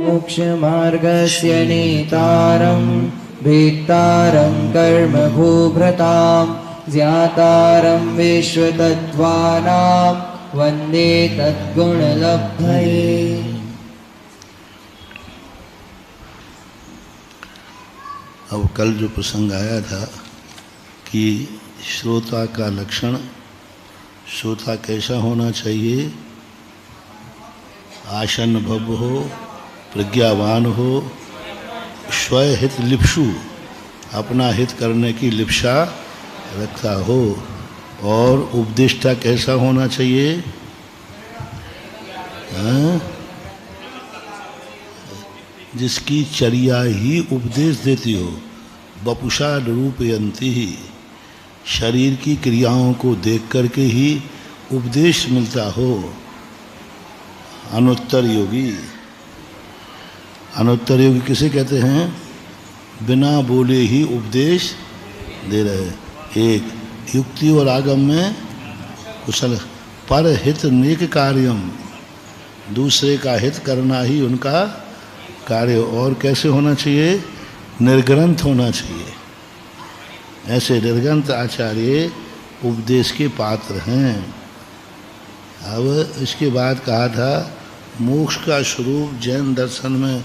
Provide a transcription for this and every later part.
मोक्षमार्गस्य नेतारं भेत्तारं कर्मभूभृतां ज्ञातारं विश्वतत्त्वानां वन्दे तद्गुणलब्धये। अब कल जो प्रसंग आया था कि श्रोता का लक्षण, श्रोता कैसा होना चाहिए, आसन भव हो, प्रज्ञावान हो, स्वहित लिप्सु, अपना हित करने की लिप्सा रखता हो, और उपदेष्टा कैसा होना चाहिए, जिसकी चर्या ही उपदेश देती हो। वपुषा रूपयंती ही, शरीर की क्रियाओं को देख करके ही उपदेश मिलता हो। अनुत्तर योगी, अनुत्तर योगी किसे कहते हैं? बिना बोले ही उपदेश दे रहे। एक युक्ति और आगम में कुशल, पर हित नेक कार्यम, दूसरे का हित करना ही उनका कार्य। और कैसे होना चाहिए? निर्ग्रंथ होना चाहिए। ऐसे निर्ग्रंथ आचार्य उपदेश के पात्र हैं। अब इसके बाद कहा था मोक्ष का स्वरूप जैन दर्शन में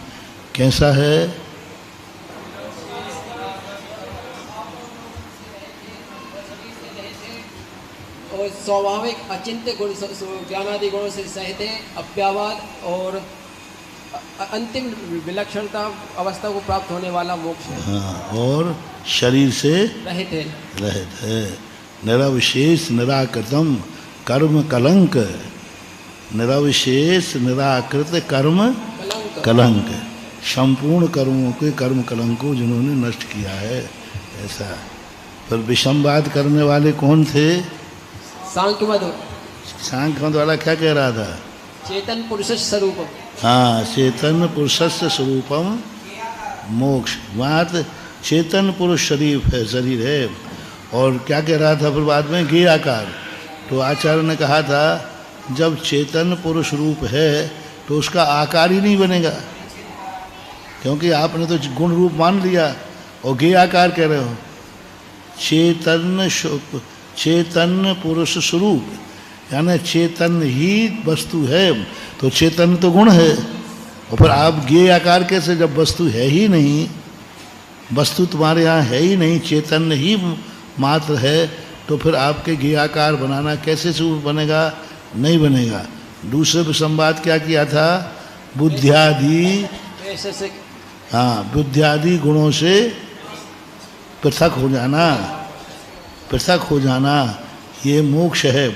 कैसा है? और स्वाभाविक अचिंत्य गुण, ज्ञानादि गुणों से सहित है, अव्यावाद और अंतिम विलक्षणता अवस्था को प्राप्त होने वाला मोक्ष है। हाँ, और शरीर से रहित है, रहित है। निरविशेष निराकृतम कर्म कलंक, निरविशेष निराकृत कर्म कलंक, संपूर्ण कर्मों के कर्म कलंक को जिन्होंने नष्ट किया है, ऐसा। पर विषमवाद करने वाले कौन थे? सांख्यवाद। सांख्यवाद वाला क्या कह रहा था? चेतन पुरुष स्वरूप। हाँ, चेतन पुरुषस्य स्वरूपम मोक्ष। वहाँ चेतन पुरुष शरीर है। और क्या कह रहा था फिर बाद में? ज्ञेय आकार। तो आचार्य ने कहा था जब चेतन पुरुष रूप है तो उसका आकार ही नहीं बनेगा, क्योंकि आपने तो गुण रूप मान लिया और ज्ञेय आकार कह रहे हो। चेतन पुरुष स्वरूप यानी चेतन ही वस्तु है, तो चेतन तो गुण है। और फिर आप ज्ञेय आकार कैसे, जब वस्तु है ही नहीं, वस्तु तुम्हारे यहाँ है ही नहीं, चेतन ही मात्र है, तो फिर आपके ज्ञेय आकार बनाना कैसे स्वरूप बनेगा? नहीं बनेगा। दूसरे संवाद क्या किया था? बुद्धियादि, हाँ, बुद्धियादि गुणों से पृथक हो जाना, पृथक हो जाना, ये मोक्ष है।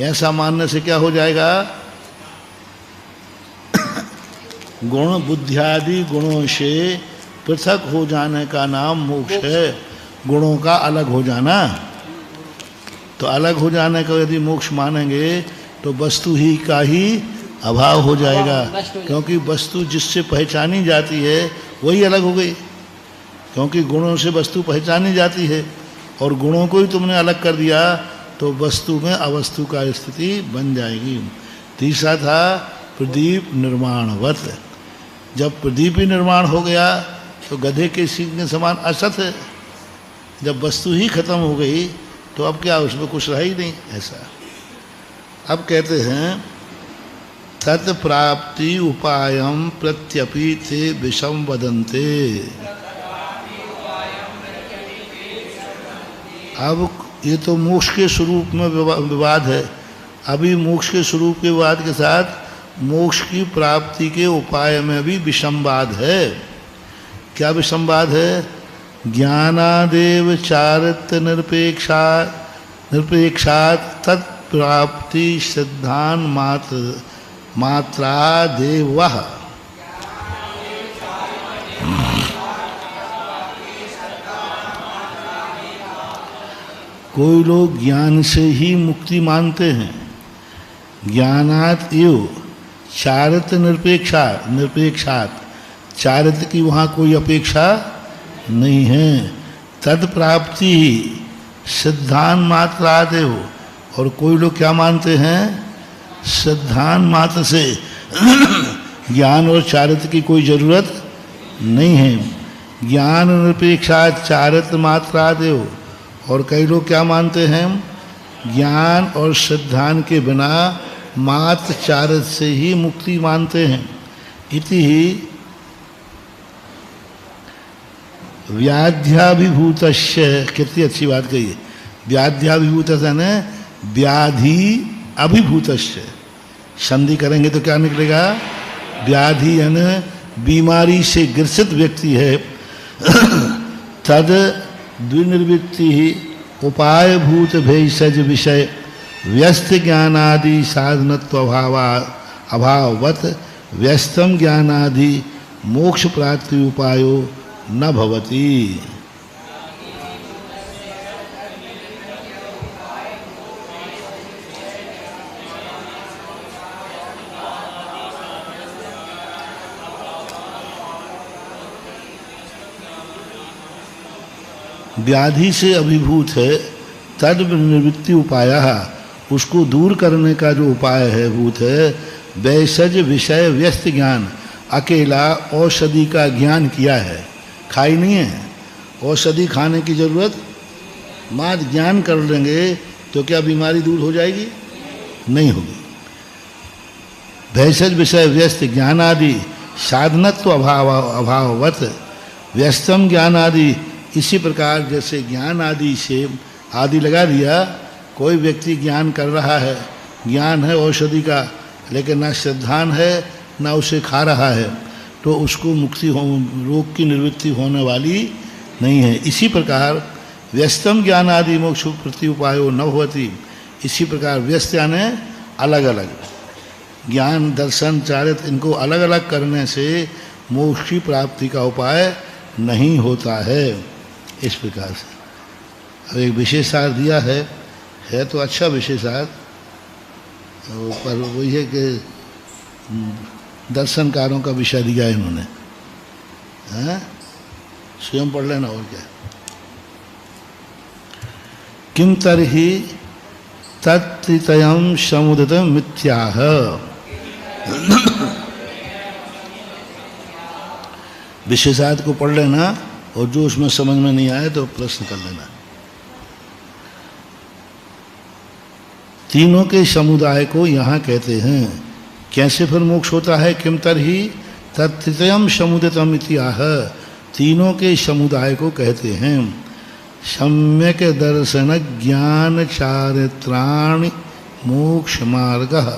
ऐसा मानने से क्या हो जाएगा? गुण बुद्धियादि गुणों से पृथक हो जाने का नाम मोक्ष है। गुणों का अलग हो जाना, तो अलग हो जाने का यदि मोक्ष मानेंगे तो वस्तु ही का ही अभाव हो जाएगा, क्योंकि वस्तु जिससे पहचानी जाती है वही अलग हो गई। क्योंकि गुणों से वस्तु पहचानी जाती है और गुणों को ही तुमने अलग कर दिया तो वस्तु में अवस्तु का स्थिति बन जाएगी। तीसरा था प्रदीप निर्माणवत। जब प्रदीप ही निर्माण हो गया तो गधे के सींग के समान असत है। जब वस्तु ही खत्म हो गई तो अब क्या, उसमें कुछ रहा ही नहीं, ऐसा। अब कहते हैं तत्प्राप्ति उपायम प्रत्यपि ते विषम वदन्ते। अब ये तो मोक्ष के स्वरूप में विवाद है। अभी मोक्ष के स्वरूप के विवाद के साथ मोक्ष की प्राप्ति के उपाय में भी विषमवाद है। क्या विषमवाद है? ज्ञानादेव चारित्र निरपेक्षात तत् तत्प्राप्ति श्रद्धान मात्रादेव। कोई लोग ज्ञान से ही मुक्ति मानते हैं, ज्ञानात एव चारित्र निरपेक्षात, चारित्र की वहाँ कोई अपेक्षा नहीं है। तद प्राप्ति सिद्धान मात्रादेव, और कोई लोग क्या मानते हैं, सिद्धान मात्र से ज्ञान और चारित्र की कोई जरूरत नहीं है। ज्ञान निरपेक्षात चारित्र मात्रादेव, और कई लोग क्या मानते हैं, ज्ञान और सिद्धान के बिना मात्र चारित्र से ही मुक्ति मानते हैं। इति ही व्याध्याभिभूतस्य, कितनी अच्छी बात कही है, व्याध्याभिभूतस्य ने व्याधि अभिभूतस्य, संधि करेंगे तो क्या निकलेगा, व्याधि यानी बीमारी से ग्रसित व्यक्ति है। तद द्विनिर्वृत्ति उपायभूत भेषज विषय व्यस्त ज्ञानादि साधनत्व अभाववत व्यस्तम ज्ञानादि मोक्ष प्राप्ति उपायो न भवति। व्याधि से अभिभूत है, तद निवृत्ति उपाय, उसको दूर करने का जो उपाय है भूत है, वैसज विषय व्यस्त ज्ञान, अकेला औषधि का ज्ञान किया है, खाई नहीं है, औषधि खाने की जरूरत, मात्र ज्ञान कर लेंगे तो क्या बीमारी दूर हो जाएगी, नहीं होगी। वैसज विषय व्यस्त ज्ञानादि साधनत्व अभाववत व्यस्तम ज्ञानादि, इसी प्रकार जैसे ज्ञान आदि से आदि लगा दिया, कोई व्यक्ति ज्ञान कर रहा है, ज्ञान है औषधि का, लेकिन ना श्रद्धान है ना उसे खा रहा है, तो उसको मुक्ति हो, रोग की निवृत्ति होने वाली नहीं है। इसी प्रकार व्यस्तम ज्ञान आदि मोक्ष प्रति उपायो न भवति, इसी प्रकार व्यस्त यानी अलग अलग, ज्ञान दर्शन चारित्र इनको अलग अलग करने से मोक्ष की प्राप्ति का उपाय नहीं होता है। इस प्रकार से अब एक विशेषार्थ दिया है तो अच्छा विशेषार्थ, पर वही है कि दर्शनकारों का विषय दिया है इन्होंने, हैं स्वयं पढ़ लेना और क्या। किम तर्हि तत्त्रितयं समुदितं मिथ्याह, विशेषार्थ को पढ़ लेना और जो उसमें समझ में नहीं आए तो प्रश्न कर लेना। तीनों के समुदाय को यहाँ कहते हैं। कैसे फिर मोक्ष होता है, किम तर्हि तत्त्रितयं समुदितम् इति आह, तीनों के समुदाय को कहते हैं। सम्यक दर्शन ज्ञान चारित्राणि मोक्ष मार्गः,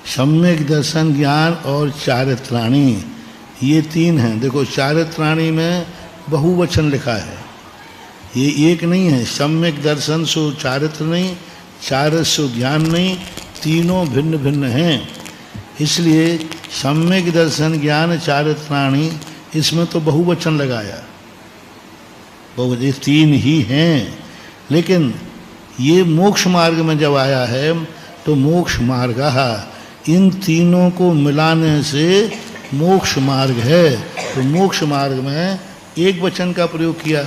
सम्यक दर्शन ज्ञान और चारित्राणी, ये तीन हैं। देखो चारित्राणी में बहुवचन लिखा है, ये एक नहीं है। सम्यक दर्शन सो चारित्र नहीं, चारित्र सो ज्ञान नहीं, तीनों भिन्न भिन्न हैं। इसलिए सम्यक दर्शन ज्ञान चारित्राणी, इसमें तो बहुवचन लगाया, बहुवचन, ये तीन ही हैं। लेकिन ये मोक्ष मार्ग में जब आया है तो मोक्ष मार्ग, इन तीनों को मिलाने से मोक्ष मार्ग है। तो मोक्ष मार्ग में एक वचन का प्रयोग किया,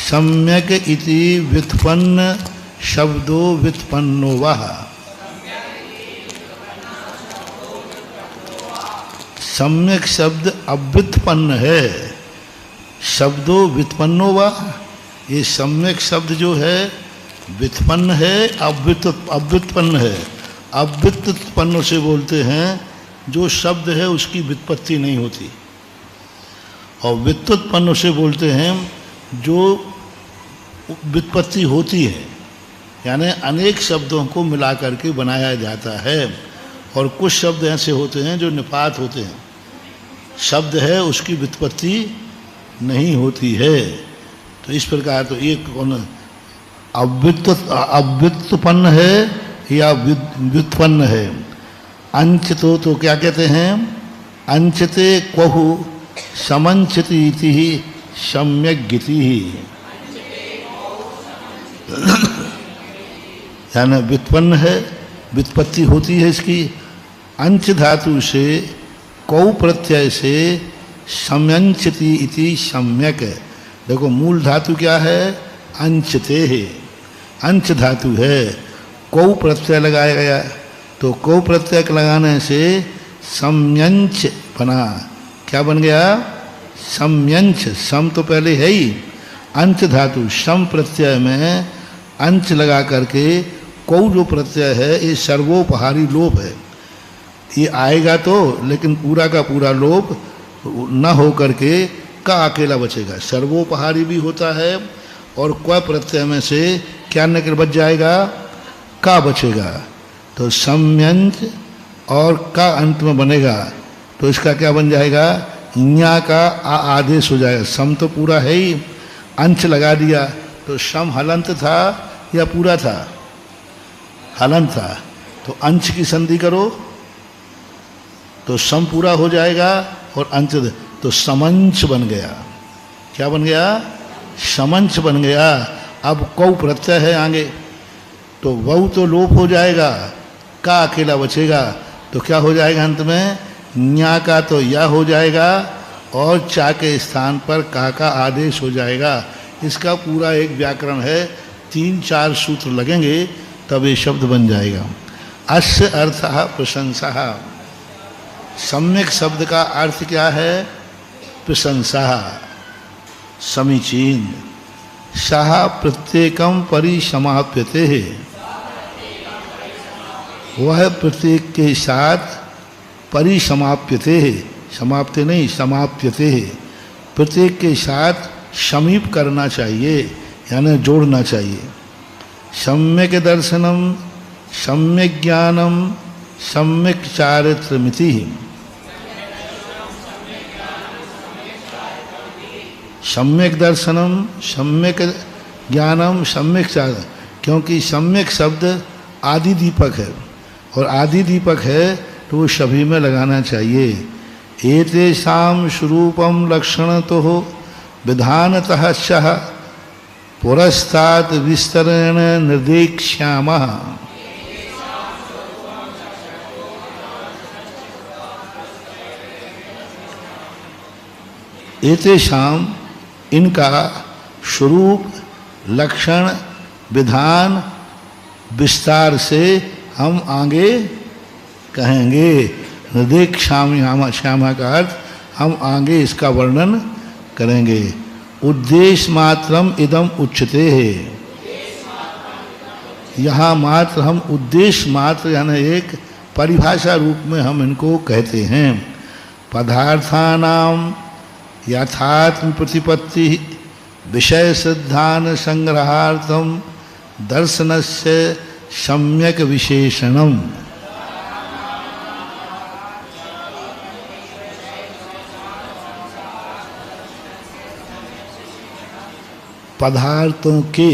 सम्यक इति व्युत्पन्न शब्दो व्युत्पन्नो वः, सम्यक शब्द अव्युत्पन्न है, शब्दो व्युत्पन्नो वः, ये सम्यक शब्द जो है व्युत्पन्न है, अव्युत्पन्न है। अव्युत्पन्न से बोलते हैं जो शब्द है उसकी व्युत्पत्ति नहीं होती, और व्युत्पन्न से बोलते हैं जो व्युत्पत्ति होती है, यानी अनेक शब्दों को मिला करके बनाया जाता है। और कुछ शब्द ऐसे होते हैं जो निपात होते हैं, शब्द है उसकी व्युत्पत्ति नहीं होती है। तो इस प्रकार तो ये कौन अव्युत्पन्न है या व्युत्पन्न है? अंच तो क्या कहते हैं? अंचते क्वहु समंचति इति ही सम्यक गति ही, यानी व्युत्पन्न है, व्युत्पत्ति होती है इसकी। अंच धातु से कौ प्रत्यय से समंचति इति सम्यक। देखो मूल धातु क्या है? अंचते है, अंच धातु है, कौ प्रत्यय लगाया गया, तो कौ प्रत्यय लगाने से सम्यंच बना। क्या बन गया? सम्यंच। सम तो पहले है ही, अंच धातु सम प्रत्यय में अंच लगा करके कौ जो प्रत्यय है ये सर्वोपहारी लोप है। ये आएगा तो, लेकिन पूरा का पूरा लोप न हो करके का अकेला बचेगा। सर्वोपहारी भी होता है और क्व प्रत्यय में से क्या निकल बच जाएगा? का बचेगा। तो सम्यंच और का अंत में बनेगा तो इसका क्या बन जाएगा? न्या का आदेश हो जाएगा। सम तो पूरा है ही, अंश लगा दिया तो सम हलंत था या पूरा था? हलंत था। तो अंश की संधि करो तो सम पूरा हो जाएगा और अंश, तो समंच बन गया। क्या बन गया? समंच बन गया। अब कौ प्रत्यय है आगे, तो वह तो लोप हो जाएगा, का अकेला बचेगा। तो क्या हो जाएगा अंत में? न्या का तो या हो जाएगा और चा के स्थान पर का आदेश हो जाएगा। इसका पूरा एक व्याकरण है, 3-4 सूत्र लगेंगे तब ये शब्द बन जाएगा। अस्य अर्थः प्रशंसा। सम्यक शब्द का अर्थ क्या है? प्रशंसा, समीचीन। सह प्रत्येकम परिसमाप्यते है, वह प्रत्येक के साथ परिसमाप्यते है, समाप्ते नहीं समाप्यते है, प्रत्येक के साथ समीप करना चाहिए, यानी जोड़ना चाहिए। सम्यक दर्शनम, सम्यक ज्ञानम, सम्यक चारित्रमिति। सम्यक दर्शनम, सम्यक ज्ञानम, सम्यक चारित्र, क्योंकि सम्यक शब्द आदि दीपक है और आदि दीपक है तो वो सभी में लगाना चाहिए। एतेषां स्वरूपम लक्षण तो हो विधानतः सह पुरस्तात् विस्तरेण निर्देक्ष्यामः। एतेषां, इनका स्वरूप, लक्षण, विधान विस्तार से हम आगे कहेंगे। निर्देक्ष्यामि, श्यामा का अर्थ हम आगे इसका वर्णन करेंगे। उद्देश्य मात्रम इदम उच्यते है, यहाँ मात्र हम उद्देश्य मात्र यानी एक परिभाषा रूप में हम इनको कहते हैं। पदार्थानाम यथात्म प्रतिपत्ति विषय सिद्धान संग्रहार्थम दर्शनस्य सम्यक विशेषणम। पदार्थों के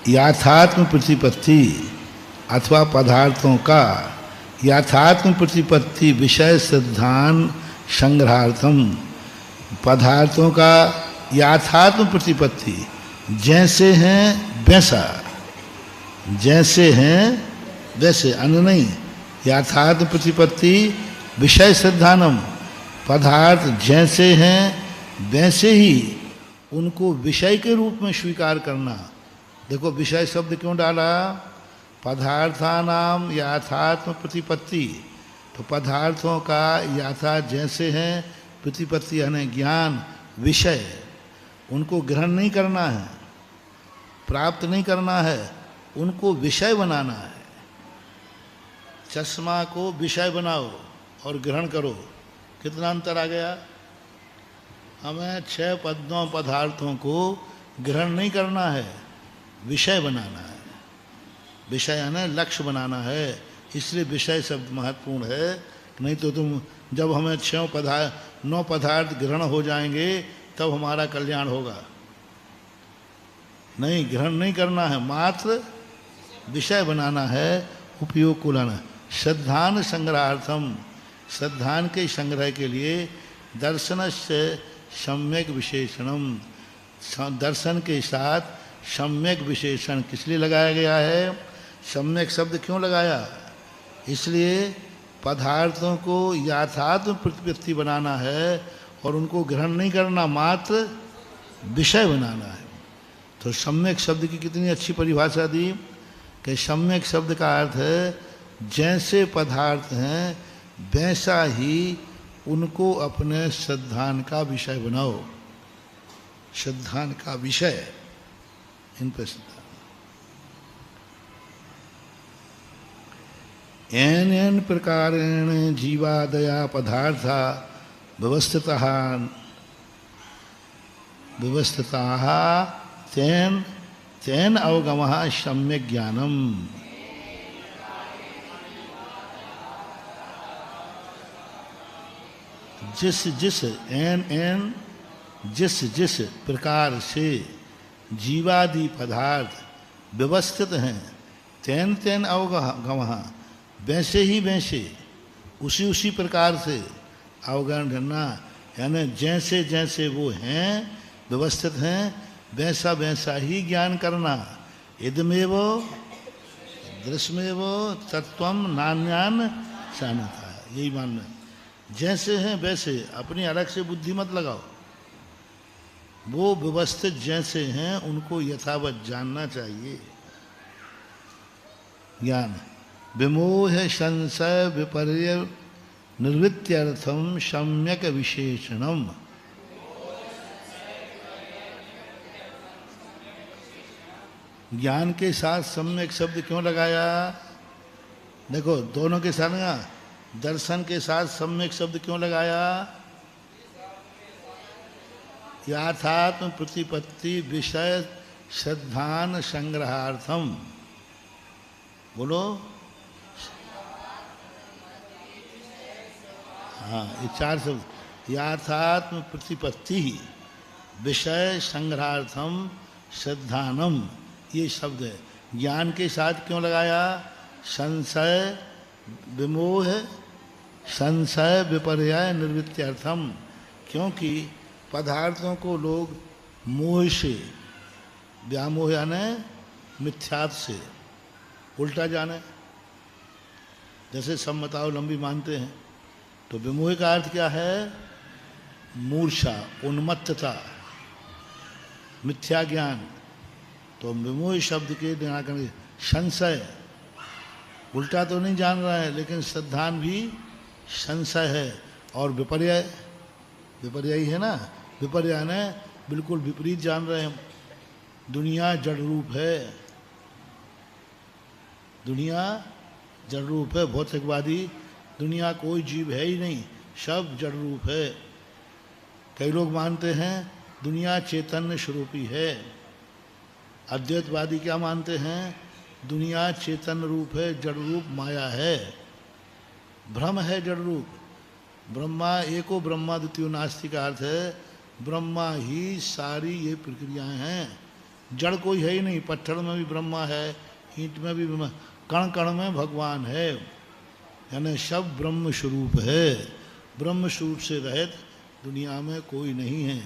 यथात्म प्रतिपत्ति अथवा पदार्थों का यथात्म प्रतिपत्ति विषय सिद्धांत संग्रहार्थम। पदार्थों का यथात्म प्रतिपत्ति, जैसे हैं वैसा, जैसे हैं वैसे, अन्य नहीं। यथात्म प्रतिपत्ति विषय सिद्धानम, पदार्थ जैसे हैं वैसे ही उनको विषय के रूप में स्वीकार करना। देखो विषय शब्द क्यों डाला? पदार्थानाम यथात्म प्रतिपत्ति, तो पदार्थों का यथा जैसे हैं प्रतिपत्ति यानी ज्ञान, विषय, उनको ग्रहण नहीं करना है, प्राप्त नहीं करना है, उनको विषय बनाना है। चश्मा को विषय बनाओ और ग्रहण करो, कितना अंतर आ गया? हमें 6 पदार्थों को ग्रहण नहीं करना है, विषय बनाना है। विषय यानी लक्ष्य बनाना है, इसलिए विषय शब्द महत्वपूर्ण है। नहीं तो तुम जब हमें 9 पदार्थ ग्रहण हो जाएंगे तब हमारा कल्याण होगा। नहीं, ग्रहण नहीं करना है, मात्र विषय बनाना है, उपयोग को लाना। श्रद्धान संग्रहार्थम, श्रद्धान के संग्रह के लिए दर्शनस्य सम्यक विशेषणम, दर्शन के साथ सम्यक विशेषण किस लिए लगाया गया है? सम्यक शब्द क्यों लगाया? इसलिए पदार्थों को यथार्थ प्रतिपत्ति बनाना है और उनको ग्रहण नहीं करना, मात्र विषय बनाना है। तो सम्यक शब्द की कितनी अच्छी परिभाषा दी कि सम्यक शब्द का अर्थ है जैसे पदार्थ हैं वैसा ही उनको अपने श्रद्धान का विषय बनाओ। श्रद्धान का विषय इन पर श्रद्धा। एन प्रकारेण जीवादया पदार्था व्यवस्थितः तेन अवगमः सम्यक ज्ञानम। जिस प्रकार से जीवादि पदार्थ व्यवस्थित हैं, तेन अवगमः, वैसे ही वैसे, उसी प्रकार से अवगमन करना, यानी जैसे जैसे वो हैं व्यवस्थित हैं वैसा वैसा ही ज्ञान करना। इदमेव दृश्यमेव तत्वम नान्यान जानता है, यही मानना। जैसे हैं वैसे, अपनी अलग से बुद्धि मत लगाओ, वो व्यवस्थित जैसे हैं उनको यथावत जानना चाहिए। ज्ञान विमोह संशय विपर्य निर्वृत्त्यर्थम सम्यक विशेषणम। ज्ञान के साथ सम्यक शब्द क्यों लगाया? देखो दोनों के साथ ना, दर्शन के साथ सम्यक शब्द क्यों लगाया? यथात्म प्रतिपत्ति विषय श्रद्धान संग्रहार्थम। बोलो। हाँ, ये चार शब्द। यथात्म प्रतिपत्ति विषय संग्रहार्थम श्रद्धानम, ये शब्द है। ज्ञान के साथ क्यों लगाया? संशय विमोह संशय विपर्य निर्वृत्त्यर्थम, क्योंकि पदार्थों को लोग मोह से, व्यामोह यानी मिथ्यात्व से उल्टा जाने। जैसे समतावलंबी मानते हैं, तो विमोह का अर्थ क्या है? मूर्छा, उन्मत्तता, मिथ्या ज्ञान। तो विमोह शब्द के निराकरण, संशय, उल्टा तो नहीं जान रहा है लेकिन श्रद्धान भी संशय है। और विपर्य, विपर्य ही है ना, विपर्य ने बिल्कुल विपरीत जान रहे हैं। दुनिया जड़ रूप है, दुनिया जड़ रूप है, भौतिकवादी दुनिया कोई जीव है ही नहीं, सब जड़ रूप है। कई लोग मानते हैं दुनिया चैतन्य स्वरूपी है। अद्वैतवादी क्या मानते हैं? दुनिया चेतन रूप है, जड़ रूप माया है, भ्रम है जड़ रूप। ब्रह्मा एको ब्रह्मा द्वितीयो नास्ति का अर्थ है ब्रह्मा ही सारी ये प्रक्रियाएं हैं, जड़ कोई है ही नहीं। पत्थर में भी ब्रह्मा है, ईंट में भी ब्रह्मा, कण कण में भगवान है, यानी सब ब्रह्म स्वरूप है। ब्रह्म स्वरूप से रहित दुनिया में कोई नहीं है।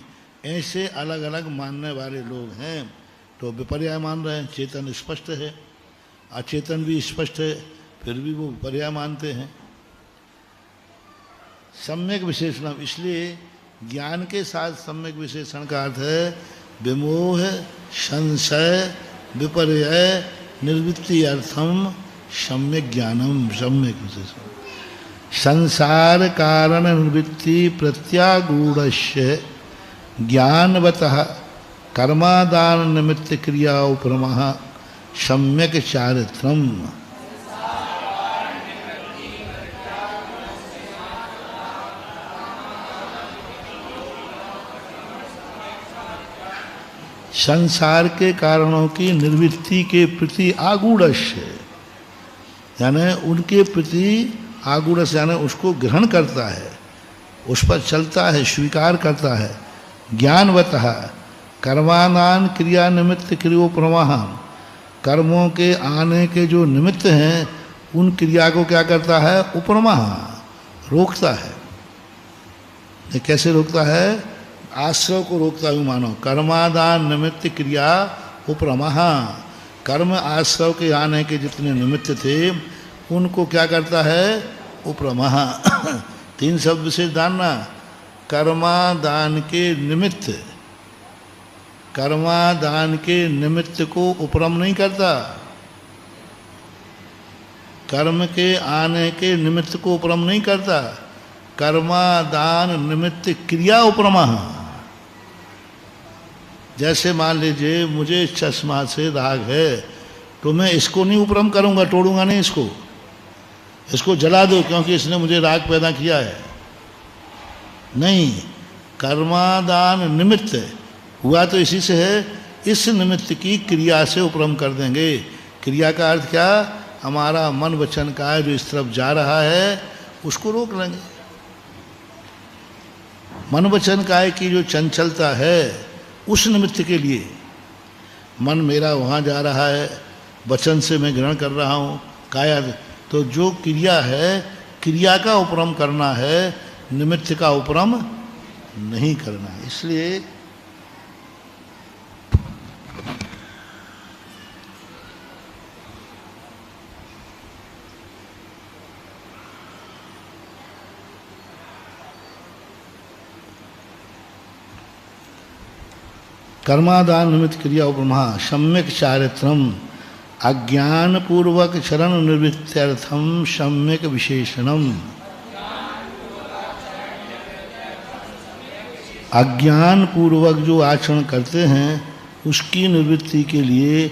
ऐसे अलग अलग मानने वाले लोग हैं। तो विपर्य मान रहे हैं, चेतन स्पष्ट है, अचेतन भी स्पष्ट है, फिर भी वो विपर्य मानते हैं। सम्यक विशेषण, इसलिए ज्ञान के साथ सम्यक विशेषण का अर्थ है विमोह संशय विपर्य निर्वृत्ति अर्थम सम्यक ज्ञानम। सम्यक विशेषण संसार कारण निवृत्ति प्रत्यागूढ़स्य ज्ञानवतः कर्मादान निमित्त क्रिया उपरमः सम्यक चारित्रम। संसार के कारणों की निर्वृत्ति के प्रति आगूढ़स्य, यानी उनके प्रति आगूढ़स्य यानी उसको ग्रहण करता है, उस पर चलता है, स्वीकार करता है। ज्ञानवतः कर्मादान क्रिया निमित्त क्रियोपरमः, कर्मों के आने के जो निमित्त हैं उन क्रिया को क्या करता है? उपरमः, रोकता है। ये कैसे रोकता है? आश्रव को रोकता है मानो। कर्मादान निमित्त क्रिया उपरमः, कर्म आश्रव के आने के जितने निमित्त थे उनको क्या करता है? उपरमः। 3 शब्द विशेष जानना। कर्मादान के निमित्त, कर्मादान के निमित्त को उपरम नहीं करता, कर्म के आने के निमित्त को उपरम नहीं करता। कर्मादान निमित्त क्रिया उपरमः। जैसे मान लीजिए मुझे चश्मा से राग है तो मैं इसको नहीं उपरम करूंगा, तोड़ूंगा नहीं इसको जला दो क्योंकि इसने मुझे राग पैदा किया है, नहीं। कर्मादान निमित्त हुआ तो इसी से है, इस निमित्त की क्रिया से उपरम कर देंगे। क्रिया का अर्थ क्या? हमारा मन वचन काय जो इस तरफ जा रहा है उसको रोक लेंगे। मन वचन काय की जो चंचलता है उस निमित्त के लिए, मन मेरा वहाँ जा रहा है, वचन से मैं ग्रहण कर रहा हूँ, काया, तो जो क्रिया है क्रिया का उपरम करना है, निमित्त का उपरम नहीं करना है। इसलिए कर्मादान निमित्त क्रिया उपरमः सम्यक चारित्रम अज्ञान पूर्वक शरण निवृत्त्यर्थम सम्यक विशेषणम। अज्ञान पूर्वक जो आचरण करते हैं उसकी निवृत्ति के लिए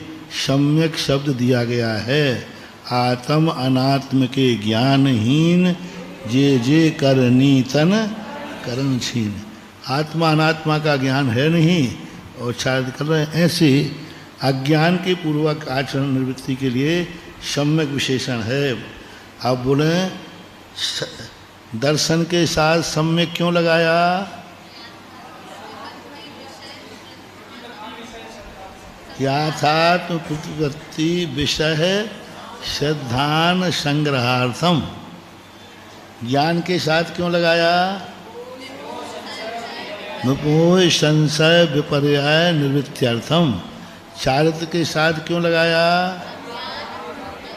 सम्यक शब्द दिया गया है। आत्म अनात्म के ज्ञानहीन जे जे करनी तन करण छीन। आत्मा अनात्मा का ज्ञान है नहीं और शायद कर रहे हैं, ऐसे अज्ञान के पूर्वक आचरण निवृत्ति के लिए सम्यक विशेषण है। आप बोले दर्शन के साथ सम्यक क्यों लगाया? याथात्म प्रतिपत्ति विषय श्रद्धान संग्रहार्थम। ज्ञान के साथ क्यों लगाया? नुपोय संशय विपर्याय निवृत्त्यर्थम। चारित्र के साथ क्यों लगाया?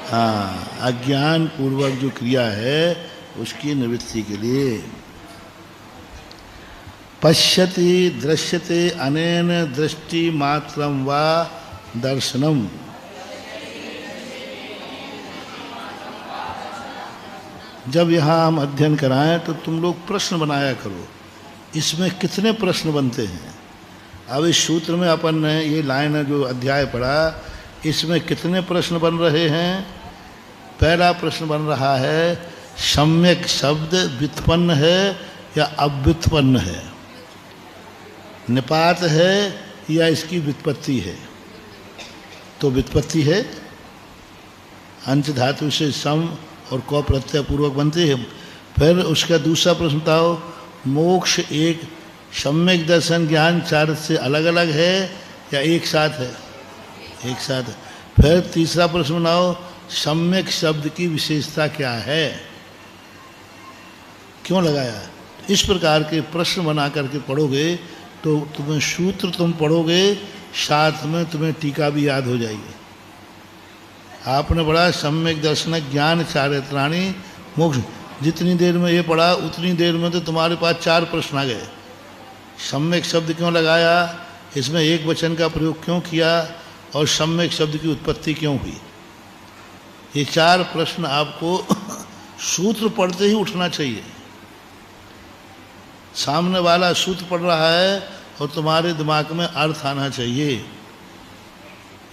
हाँ, अज्ञान पूर्वक जो क्रिया है उसकी निवृत्ति के लिए। पश्यति दृश्यते अनेन दृष्टि मात्रम वा दर्शनम। जब यहाँ हम अध्ययन कराएं तो तुम लोग प्रश्न बनाया करो। इसमें कितने प्रश्न बनते हैं? अब इस सूत्र में अपन ने ये लाइन जो अध्याय पढ़ा इसमें कितने प्रश्न बन रहे हैं? पहला प्रश्न बन रहा है सम्यक शब्द व्युत्पन्न है या अव्युत्पन्न है, निपात है या इसकी व्युत्पत्ति है? तो व्युत्पत्ति है, अंत धातु से सम और क प्रत्यय पूर्वक बनते हैं। फिर उसका दूसरा प्रश्न बताओ, मोक्ष एक सम्यक दर्शन ज्ञान चारित्र से अलग अलग है या एक साथ है? एक साथ है। फिर तीसरा प्रश्न बनाओ, सम्यक शब्द की विशेषता क्या है, क्यों लगाया? इस प्रकार के प्रश्न बना करके पढ़ोगे तो तुम्हें सूत्र तुम पढ़ोगे, साथ में तुम्हें टीका भी याद हो जाएगी। आपने पढ़ा सम्यक दर्शन ज्ञान चारित्राणि मोक्ष, जितनी देर में ये पढ़ा उतनी देर में तो तुम्हारे पास 4 प्रश्न आ गए। सम्यक शब्द क्यों लगाया, इसमें एक वचन का प्रयोग क्यों किया और सम्यक शब्द की उत्पत्ति क्यों हुई? ये 4 प्रश्न आपको सूत्र पढ़ते ही उठना चाहिए। सामने वाला सूत्र पढ़ रहा है और तुम्हारे दिमाग में अर्थ आना चाहिए।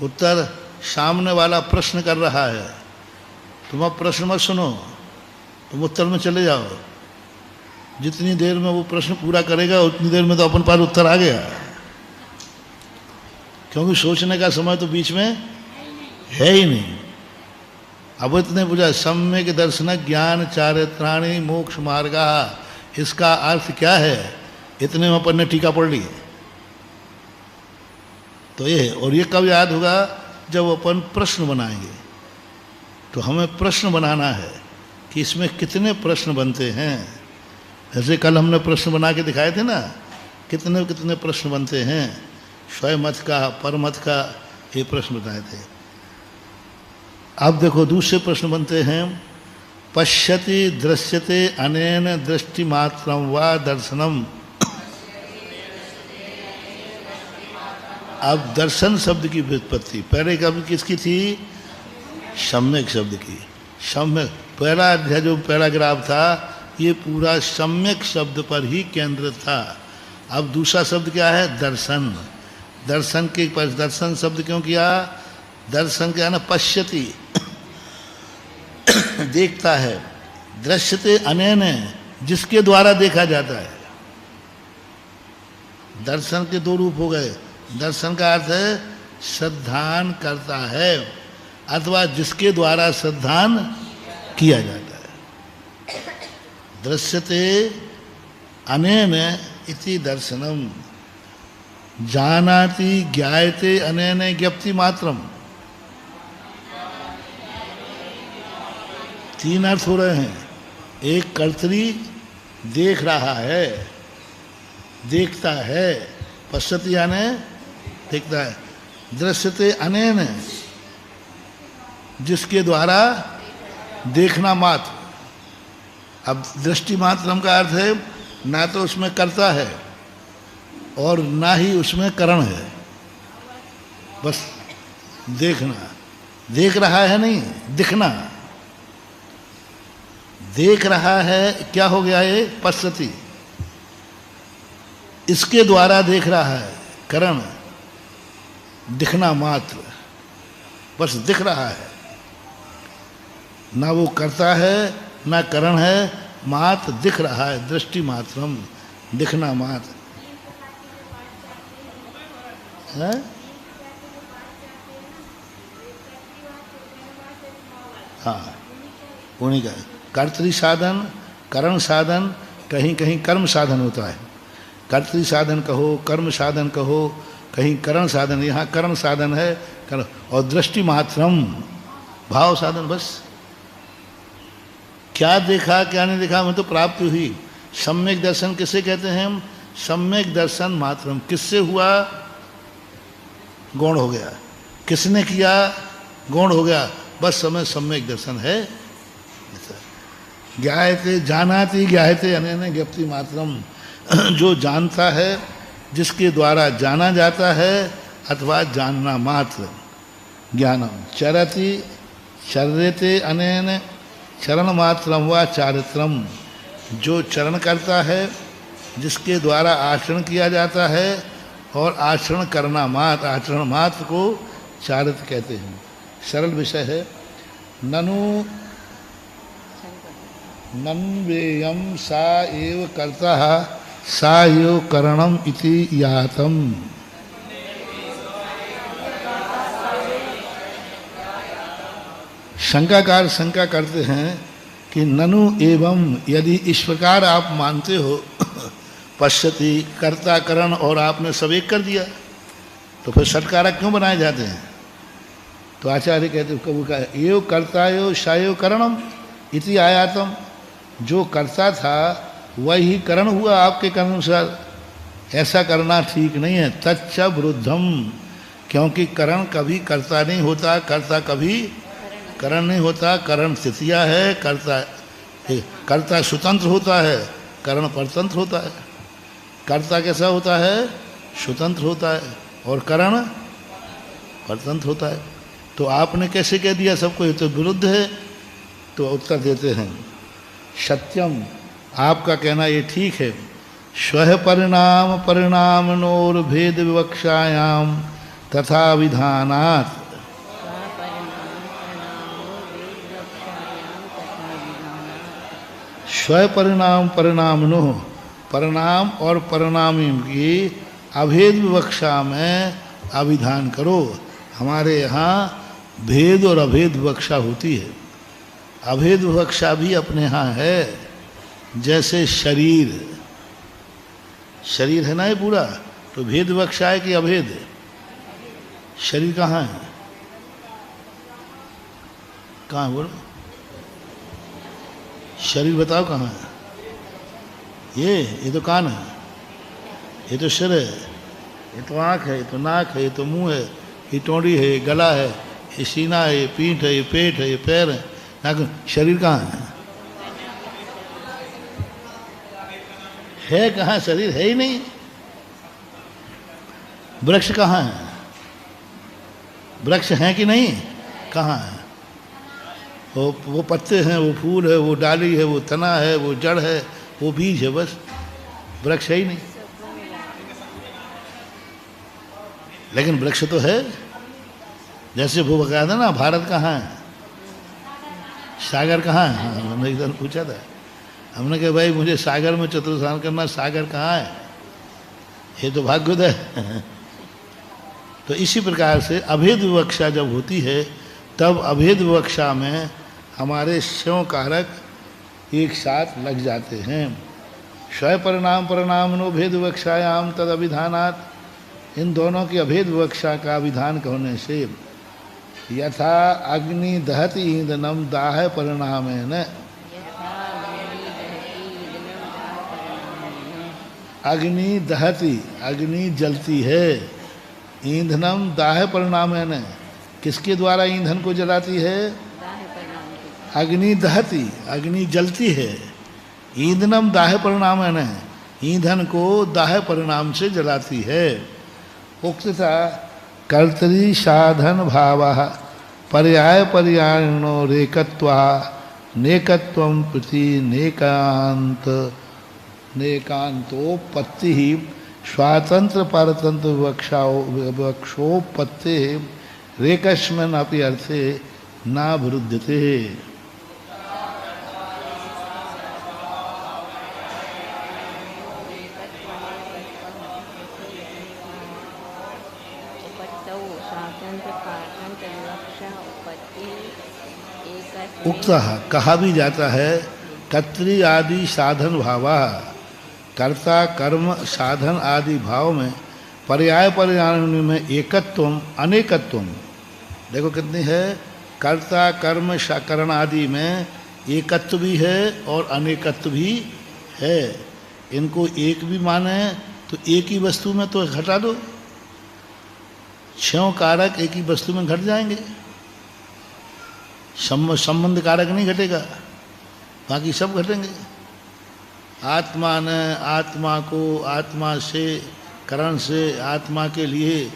उत्तर सामने वाला प्रश्न कर रहा है, तुम अब प्रश्न मत सुनो, तुम उत्तर में चले जाओ। जितनी देर में वो प्रश्न पूरा करेगा उतनी देर में तो अपन पास उत्तर आ गया, क्योंकि सोचने का समय तो बीच में है ही नहीं। अब इतने बुझा सम्यक दर्शन ज्ञान चारित्राणि मोक्ष मार्गा, इसका अर्थ क्या है? इतने में अपन ने टीका पढ़ ली। तो ये, और ये कब याद होगा? जब अपन प्रश्न बनाएंगे। तो हमें प्रश्न बनाना है कि इसमें कितने प्रश्न बनते हैं। जैसे कल हमने प्रश्न बना के दिखाए थे ना, कितने कितने प्रश्न बनते हैं, स्वयमत का, परमत का, ये प्रश्न बताए थे। अब देखो दूसरे प्रश्न बनते हैं, पश्यति दृश्यते अनेन दृष्टि मात्रम वा दर्शनम। अब दर्शन शब्द की व्युत्पत्ति पहले कब किसकी थी? सम्यक शब्द की। सम्यक पहला अध्याय जो पैराग्राफ था ये पूरा सम्यक शब्द पर ही केंद्रित था। अब दूसरा शब्द क्या है? दर्शन। दर्शन के पास दर्शन शब्द क्यों किया? दर्शन क्या है ना, पश्यति देखता है, दृश्यते अनेन जिसके द्वारा देखा जाता है। दर्शन के दो रूप हो गए। दर्शन का अर्थ है श्रद्धान करता है अथवा जिसके द्वारा श्रद्धान किया जाता है। दृश्यते अनेन इति दर्शनम, जानाति ज्ञायते अनेन ज्ञप्ति मात्रम। तीन अर्थ हो रहे हैं। एक कर्तरी देख रहा है, देखता है, पश्यति यानी देखता है, दृश्यते अनेन जिसके द्वारा देखना मात्र। अब दृष्टि मात्रम का अर्थ है ना तो उसमें कर्ता है और ना ही उसमें करण है, बस देखना। देख रहा है नहीं, दिखना। देख रहा है, क्या हो गया ये? पश्यति, इसके द्वारा देख रहा है, करण, दिखना मात्र, बस दिख रहा है। ना वो करता है ना करण है, मात्र दिख रहा है। दृष्टि मात्रम, दिखना मात्र है। हाँ, उन्हीं का कर्तृ साधन, करण साधन, कहीं कहीं कर्म साधन होता है। कर्तृ साधन कहो, कर्म साधन कहो, कहीं करण साधन, यहाँ करण साधन है करण, और दृष्टि मात्रम भाव साधन। बस क्या देखा क्या नहीं देखा मैं तो प्राप्ति हुई। सम्यक दर्शन किसे कहते हैं हम? सम्यक दर्शन मात्रम। किससे हुआ? गौण हो गया। किसने किया? गौण हो गया। बस समय सम्यक दर्शन है। ज्ञायते जानाति ज्ञायते अनेन ज्ञप्ति मात्रम, जो जानता है जिसके द्वारा जाना जाता है अथवा जानना मात्र। ज्ञानम चरति चर्यते अनेन चरण मात्रम व चारित्रम, जो चरण करता है जिसके द्वारा आचरण किया जाता है और आचरण करना मात्र, आचरण मात्र को चारित्र कहते हैं। सरल विषय है। ननु नन्वेयम सा एव कर्ता सा एव करणम इति यातम। शंकाकार शंका करते हैं कि ननु एवं, यदि इस प्रकार आप मानते हो पश्यति कर्ता करण और आपने सब एक कर दिया तो फिर षटकारक क्यों बनाए जाते हैं? तो आचार्य कहते कबू का एव कर्ता एव शायो करणम इति आयातम, जो कर्ता था वही करण हुआ आपके करण अनुसार। ऐसा करना ठीक नहीं है। तच्च विरुद्धम, क्योंकि करण कभी कर्ता नहीं होता, कर्ता कभी करण नहीं होता। करण स्थितियाँ है, कर्ता स्वतंत्र होता है, करण परतंत्र होता है। कर्ता कैसा होता है? स्वतंत्र होता है और करण परतंत्र होता है। तो आपने कैसे कह दिया सबको ये तो विरुद्ध है? तो उत्तर देते हैं सत्यम, आपका कहना ये ठीक है। स्वह परिणाम परिणामनोर भेद विवक्षायाम तथा विधानात्, स्व परिणाम परिणामनो, परिणाम और परिणामी की अभेद विवक्षा में अभिधान करो। हमारे यहाँ भेद और अभेद विवक्षा होती है। अभेद विवक्षा भी अपने यहाँ है। जैसे शरीर, शरीर है ना ये पूरा, तो भेद विवक्षा है कि अभेद? शरीर कहाँ है? कहाँ है बोलो? शरीर बताओ कहाँ है? ये तो कान है, ये तो सिर है, ये तो आँख है, ये तो नाक है, ये तो मुंह है, ये टोंडी है, ये गला है, ये सीना है, ये पीठ है, ये पेट है, ये पैर है, नाक। शरीर कहाँ है कहाँ? शरीर है ही नहीं। वृक्ष कहाँ है? वृक्ष हैं कि नहीं? कहाँ है? वो पत्ते हैं, वो फूल है, वो डाली है, वो तना है, वो जड़ है, वो बीज है, बस। वृक्ष है ही नहीं। लेकिन वृक्ष तो है। जैसे वो बकाया था ना, भारत कहाँ है, सागर कहाँ है? हाँ, हमने एक दिन पूछा था, हमने कहा भाई मुझे सागर में चतुर्स्नान करना, सागर कहाँ है? ये तो भाग्योदय है। तो इसी प्रकार से अभेद विवक्षा जब होती है, तब अभेद विवक्षा में हमारे स्यों कारक एक साथ लग जाते हैं। स्वय परिणाम परिणामनो भेद विवक्षायाम तद अभिधानात्, इन दोनों की अभेद विवक्षा का विधान होने से यथा अग्नि दहति ईंधनम दाह परिणामेन, अग्नि दहति, अग्नि जलती है, ईंधनम दाह परिणामेन, किसके द्वारा ईंधन को जलाती है? अग्नि दहति, अग्नि जलती है, ईंधनम दाह परिणामेन, ईंधन को दाह परिणाम से जलाती है। उक्तता कर्तरी साधन भावः पर्याय पर्यायणो रेकत्वा नेकत्वं प्रति नेकांत नेकांतोपत्ति स्वातंत्र परतंत्र विवक्षोपत्ति रेकस्मिन् अपि अर्थे न विरुध्यते। उक्ता कहा भी जाता है कर्तृ आदि साधन भावा, कर्ता कर्म साधन आदि भाव में पर्याय पर्याय में एकत्वम अनेकत्वम। देखो कितनी है, कर्ता कर्म करण आदि में एकत्व भी है और अनेकत्व भी है। इनको एक भी माने तो एक ही वस्तु में तो घटा दो, छह कारक एक ही वस्तु में घट जाएंगे, संबंध कारक नहीं घटेगा, बाकी सब घटेंगे। आत्मा ने आत्मा को आत्मा से करण से आत्मा के लिए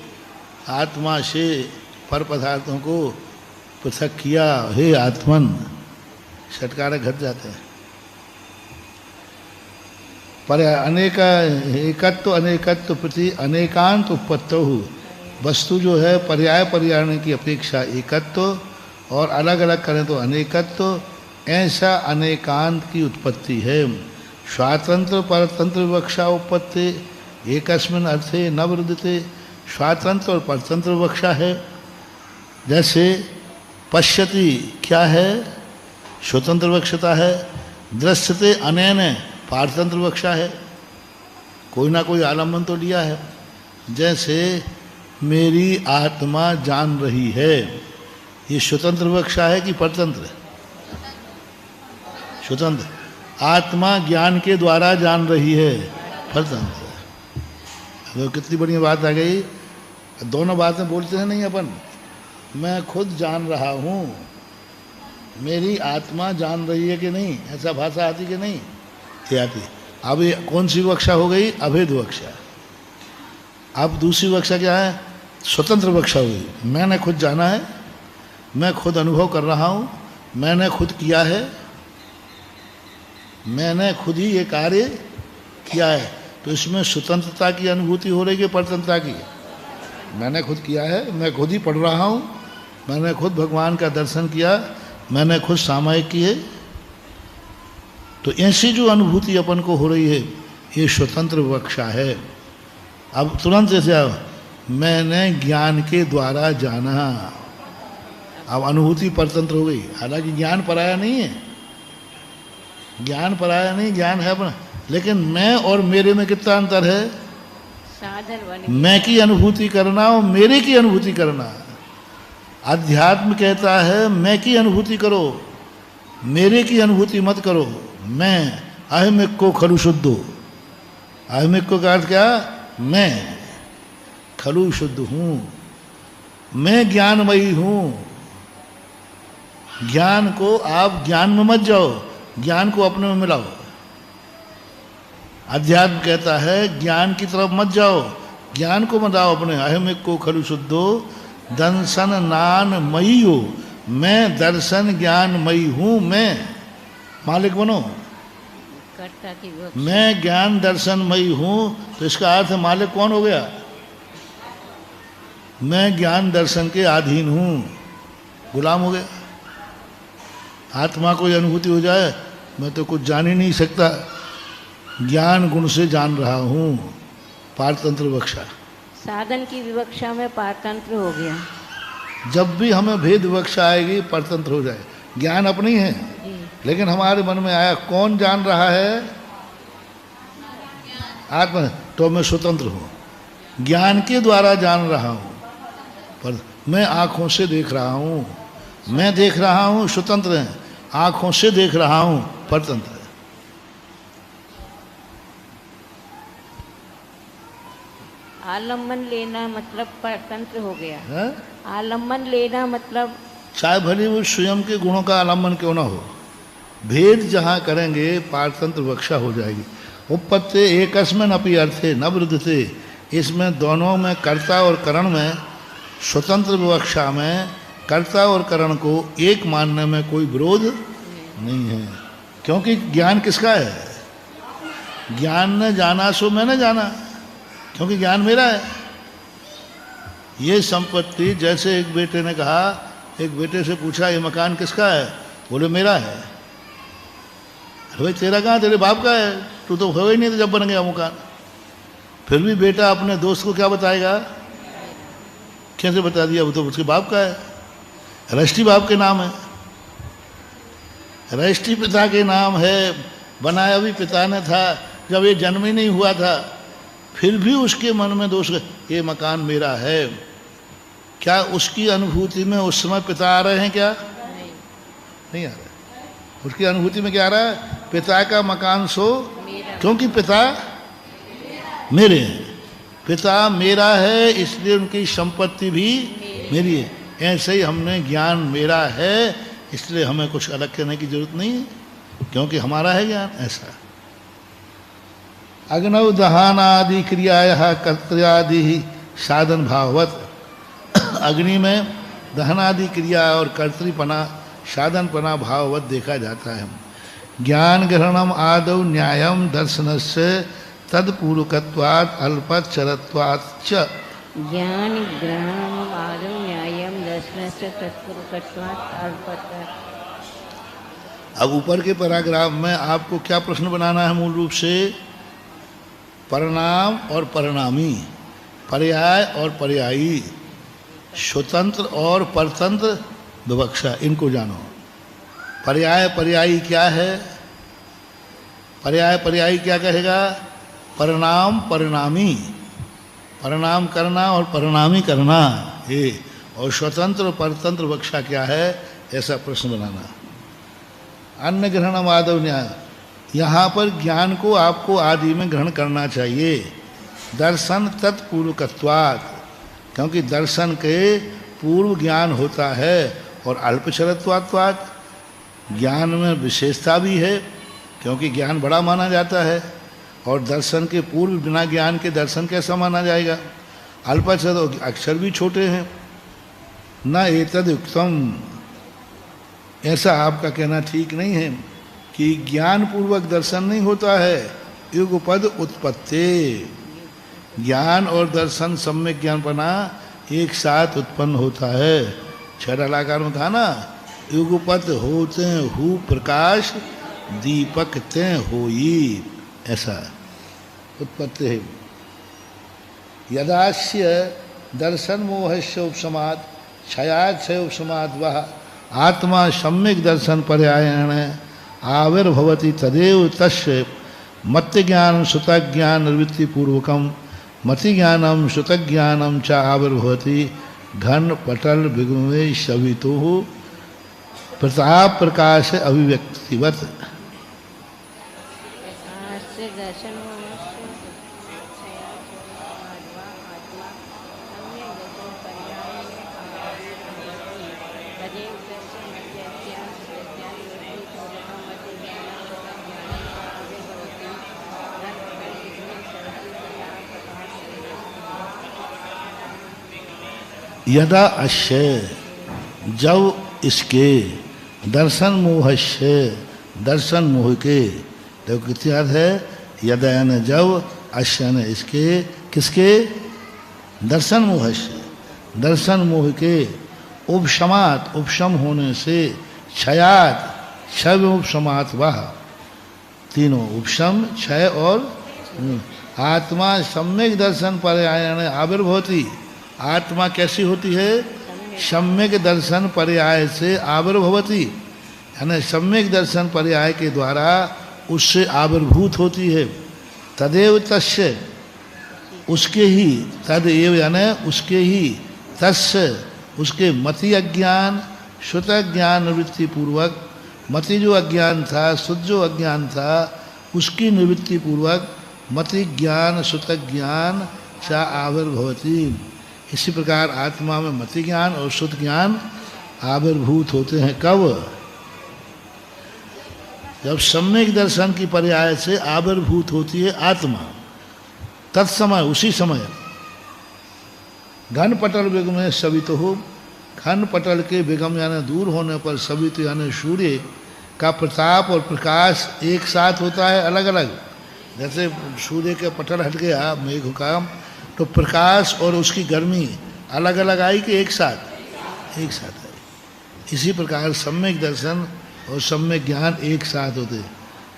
आत्मा से पर पदार्थों को पृथक किया, हे आत्मन, षटकारक घट जाते हैं। पर अनेक एकत्व अनेकत्व प्रति अनेकांत उपपत्तो, वस्तु जो है पर्याय पर्याय की अपेक्षा एकत्व और अलग अलग करें तो अनेकत्व, ऐसा अनेकांत की उत्पत्ति है। स्वातंत्र परतंत्र विवक्षा उपपत्ति एकस्मिन् अर्थे न विरुद्धते। स्वातंत्र और परतंत्र विवक्षा है। जैसे पश्यति क्या है, स्वतंत्र विवक्षता है। दृश्यते अनैन पारतंत्र विवक्षा है, कोई ना कोई आलम्बन तो लिया है। जैसे मेरी आत्मा जान रही है, ये स्वतंत्र विवक्षा है कि परतंत्र? स्वतंत्र। आत्मा ज्ञान के द्वारा जान रही है, परतंत्र। तो कितनी बढ़िया बात आ गई। दोनों बातें बोलते हैं नहीं अपन, मैं खुद जान रहा हूँ, मेरी आत्मा जान रही है कि नहीं, ऐसा भाषा आती कि नहीं? ये आती। अब ये कौन सी विवक्षा हो गई? अभेद विवक्षा। अब दूसरी विवक्षा क्या है? स्वतंत्र विवक्षा हुई। मैंने खुद जाना है, मैं खुद अनुभव कर रहा हूँ, मैंने खुद किया है, मैंने खुद ही ये कार्य किया है। तो इसमें स्वतंत्रता की अनुभूति हो रही है, परतंत्रता की? मैंने खुद किया है, मैं खुद ही पढ़ रहा हूँ, मैंने खुद भगवान का दर्शन किया, मैंने खुद सामायिक किए। तो ऐसी जो अनुभूति अपन को हो रही है, ये स्वतंत्र विवक्षा है। अब तुरंत ऐसे आओ, मैंने ज्ञान के द्वारा जाना। अब अनुभूति परतंत्र हो गई। हालांकि ज्ञान पराया नहीं है, ज्ञान पराया नहीं, ज्ञान है अपना। लेकिन मैं और मेरे में कितना अंतर है? साधन बन गया। मैं की अनुभूति करना और मेरे की अनुभूति करना। अध्यात्म कहता है मैं की अनुभूति करो, मेरे की अनुभूति मत करो। मैं अहमिक को खलु शुद्धो, अहमिक को का अर्थ क्या? मैं खलु शुद्ध हूं, मैं ज्ञानमयी हूं। ज्ञान को आप ज्ञान में मत जाओ, ज्ञान को अपने में मिलाओ। अध्यात्म कहता है ज्ञान की तरफ मत जाओ, ज्ञान को मत आओ अपने। अहमिक को खलु शुद्धो दर्शन नान मई हो, मैं दर्शन ज्ञान मई हूं। मैं मालिक बनो, कर्ता की विवक्षा। मैं ज्ञान दर्शनमयी हूं, तो इसका अर्थ है मालिक कौन हो गया? मैं ज्ञान दर्शन के अधीन हूं, गुलाम हो गया। आत्मा को अनुभूति हो जाए मैं तो कुछ जान ही नहीं सकता, ज्ञान गुण से जान रहा हूं। पारतंत्र विवक्षा, साधन की विवक्षा में पारतंत्र हो गया। जब भी हमें भेद विवक्षा आएगी परतंत्र हो जाए। ज्ञान अपनी है, लेकिन हमारे मन में आया कौन जान रहा है? आत्मा। तो मैं स्वतंत्र हूं, ज्ञान के द्वारा जान रहा हूं, पर मैं आंखों से देख रहा हूं। मैं देख रहा हूं, स्वतंत्र है। आंखों से देख रहा हूं, परतंत्र है। आलम्बन लेना मतलब परतंत्र हो गया है? आलम्बन लेना मतलब चाहे भले वो स्वयं के गुणों का आलम्बन क्यों ना हो, भेद जहाँ करेंगे पारतंत्र विवक्षा हो जाएगी। उपपत्ति एकस्मिन् अपि अर्थे न वृद्धते, इसमें दोनों में कर्ता और करण में, स्वतंत्र विवक्षा में कर्ता और करण को एक मानने में कोई विरोध नहीं है। क्योंकि ज्ञान किसका है? ज्ञान ने जाना सो मैंने जाना, क्योंकि ज्ञान मेरा है। ये संपत्ति, जैसे एक बेटे ने कहा, एक बेटे से पूछा ये मकान किसका है? बोले मेरा है। अरे भाई तेरा कहाँ, तेरे बाप का है, तू तो हो ही नहीं था जब बन गया मकान। फिर भी बेटा अपने दोस्त को क्या बताएगा? कैसे बता दिया? वो तो उसके बाप का है, रष्टि बाप के नाम है, रष्टि पिता के नाम है, बनाया भी पिता ने था जब ये जन्म ही नहीं हुआ था। फिर भी उसके मन में दोष, ये मकान मेरा है। क्या उसकी अनुभूति में उस समय पिता आ रहे हैं? क्या नहीं आ रहे। उसकी अनुभूति में क्या आ रहा है? पिता का मकान सो, क्योंकि पिता मेरे हैं, पिता मेरा है, इसलिए उनकी संपत्ति भी मेरी है। ऐसे ही हमने ज्ञान मेरा है, इसलिए हमें कुछ अलग करने की जरूरत नहीं है, क्योंकि हमारा है ज्ञान। ऐसा अग्नौ दहनादि क्रियाया कर्तृयादि साधन भाववत, अग्नि में दहनादि क्रिया और कर्तृपना साधनपना भाववत देखा जाता है। ज्ञान ग्रहणम आदौ न्यायम दर्शनस्य तत्पूर्वकत्वात् अल्पचरत्वात् च। ज्ञान ग्रहणम आदौ न्यायम दर्शनस्य तत्पूर्वकत्वात् अल्पचर। अब ऊपर के पैराग्राफ में आपको क्या प्रश्न बनाना है? मूल रूप से परिणाम और परिणामी, पर्याय और पर्यायी, स्वतंत्र और परतंत्र विवक्षा, इनको जानो। पर्याय पर्यायी क्या है? पर्याय पर्यायी क्या कहेगा? परिणाम परिणामी, परिणाम करना और परिणामी करना ये, और स्वतंत्र और परतंत्र विवक्षा क्या है? ऐसा प्रश्न बनाना। अन्य ग्रहण आदव न्याय, यहाँ पर ज्ञान को आपको आदि में ग्रहण करना चाहिए। दर्शन तत्पूर्वकत्वात्, क्योंकि दर्शन के पूर्व ज्ञान होता है, और अल्पचरत्वात्, ज्ञान में विशेषता भी है, क्योंकि ज्ञान बड़ा माना जाता है, और दर्शन के पूर्व बिना ज्ञान के दर्शन कैसा माना जाएगा? अल्पचर, अक्षर भी छोटे हैं। न एतद युक्तम, ऐसा आपका कहना ठीक नहीं है कि ज्ञान पूर्वक दर्शन नहीं होता है। युगपद उत्पत्ति, ज्ञान और दर्शन सम्यक ज्ञानपना एक साथ उत्पन्न होता है। छठलाकार में कहा ना, युगपद होते हु प्रकाश दीपक ते होई, ऐसा उत्पत्ति है। यदास्य दर्शन मोहस्य उपसमाद क्षयाक्षय उपसमाद वह आत्मा सम्यक दर्शन पर्यायण आविर्भवति तदेव तस्य मत्त ज्ञान सुत ज्ञान निवृत्ति पूर्वकम मति ज्ञानम श्रुत ज्ञानम च आविर्भवति घन पटल विगमे शवितो प्रताप प्रकाश अभिव्यक्तिवत। से दर्शन यदा अश्य जब इसके दर्शन मोहस्य दर्शन मोह के, देखो कितनी याद है, यदा यानी जब, अश्य ने इसके, किसके, दर्शन मोहस्य दर्शन मोह के, उपशमात उपशम होने से, क्षयात क्षय उपशमात वह, तीनों उपशम क्षय और आत्मा सम्यक दर्शन पर्याय आविर्भवती। आत्मा कैसी होती है? सम्यक दर्शन पर्याय से आविर्भवती, यानी सम्यक दर्शन पर्याय के द्वारा उससे आविर्भूत होती है। तदेव तस्य उसके ही, तदेव यानी उसके ही, तस्य उसके मति अज्ञान श्रुत ज्ञान निवृत्ति पूर्वक, मति जो अज्ञान था, शुद्ध जो अज्ञान था, उसकी निवृत्ति पूर्वक मति ज्ञान श्रुत ज्ञान चा आविर्भवती। इसी प्रकार आत्मा में मति ज्ञान और शुद्ध ज्ञान आविर्भूत होते हैं। कब? जब सम्यक दर्शन की पर्याय से आविर्भूत होती है आत्मा, तत्समय उसी समय घन पटल विगम सवित हो, घन पटल के विगम यानी दूर होने पर सवित यानी सूर्य का प्रताप और प्रकाश एक साथ होता है, अलग अलग। जैसे सूर्य का पटल हट गया मेघ का, तो प्रकाश और उसकी गर्मी अलग अलग आई कि एक साथ? एक साथ आई। इसी प्रकार सम्यक दर्शन और सम्यक ज्ञान एक साथ होते।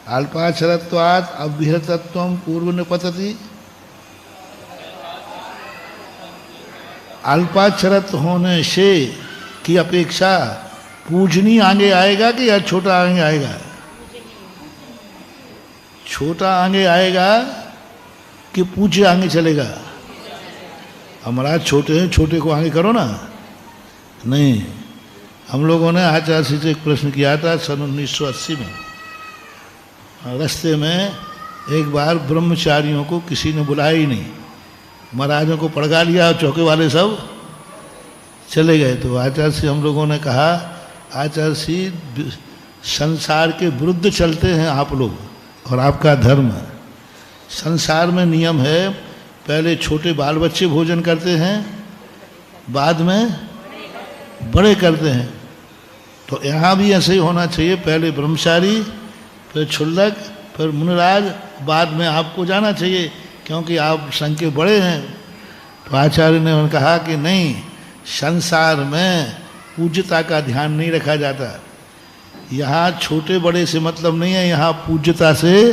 अल्पाक्षरत्वात् अव्यहतत्वं पूर्व निपतति, अल्पाक्षरत्व होने से की अपेक्षा पूजनीय आगे आएगा कि या छोटा आगे आएगा? छोटा आगे आएगा कि पूज्य आगे चलेगा? हमारा छोटे हैं, छोटे को आगे करो ना। नहीं, हम लोगों ने आचार्य से एक प्रश्न किया था सन 1980 में। रास्ते में एक बार ब्रह्मचारियों को किसी ने बुलाया ही नहीं, महाराजों को पड़गा लिया, चौके वाले सब चले गए। तो आचार्य से हम लोगों ने कहा, आचार्य जी संसार के विरुद्ध चलते हैं आप लोग और आपका धर्म। संसार में नियम है, पहले छोटे बाल बच्चे भोजन करते हैं, बाद में बड़े करते हैं। तो यहाँ भी ऐसे ही होना चाहिए, पहले ब्रह्मचारी, फिर क्षुल्लक, फिर मुनिराज, बाद में आपको जाना चाहिए क्योंकि आप संघ के बड़े हैं। तो आचार्य ने कहा कि नहीं, संसार में पूज्यता का ध्यान नहीं रखा जाता। यहाँ छोटे बड़े से मतलब नहीं है, यहाँ पूज्यता से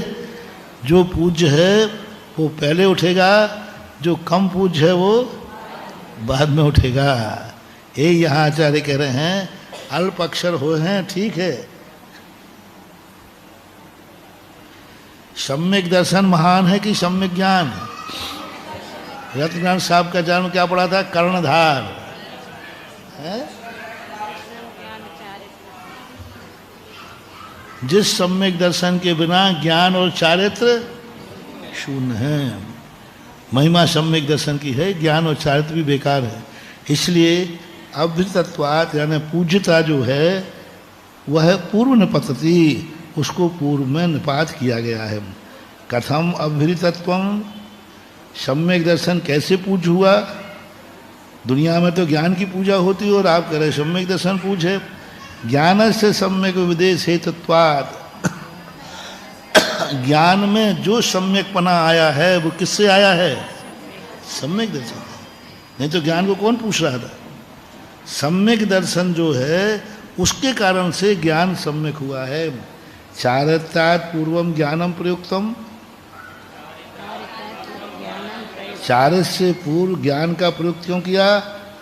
जो पूज्य है वो पहले उठेगा, जो कम पूज्य है वो बाद में उठेगा। यही यहाँ आचार्य कह रहे हैं, अल्प अक्षर हो हैं ठीक है, सम्यक दर्शन महान है कि सम्यक ज्ञान? रत्नारायण साहब का जन्म क्या पड़ा था? कर्णधार है? जिस सम्यक दर्शन के बिना ज्ञान और चारित्र शून्य है। महिमा सम्यक दर्शन की है, ज्ञान और चारित्र भी बेकार है। इसलिए अभ्युतत्वात् यानी पूज्यता जो है वह पूर्व निपतति, उसको पूर्व में निपात किया गया है। कथम अभ्युतत्वम, सम्यक दर्शन कैसे पूज हुआ? दुनिया में तो ज्ञान की पूजा होती है और आप कह रहे सम्यक दर्शन पूज है। ज्ञान से सम्यक विदेश हेतुत्वात्, ज्ञान में जो सम्यकपना आया है वो किससे आया है? सम्यक दर्शन। नहीं तो ज्ञान को कौन पूछ रहा था? सम्यक दर्शन जो है उसके कारण से ज्ञान सम्यक हुआ है। चारित्रात् पूर्वम ज्ञानम प्रयुक्तम, चारित्र से पूर्व ज्ञान का प्रयोग क्यों किया?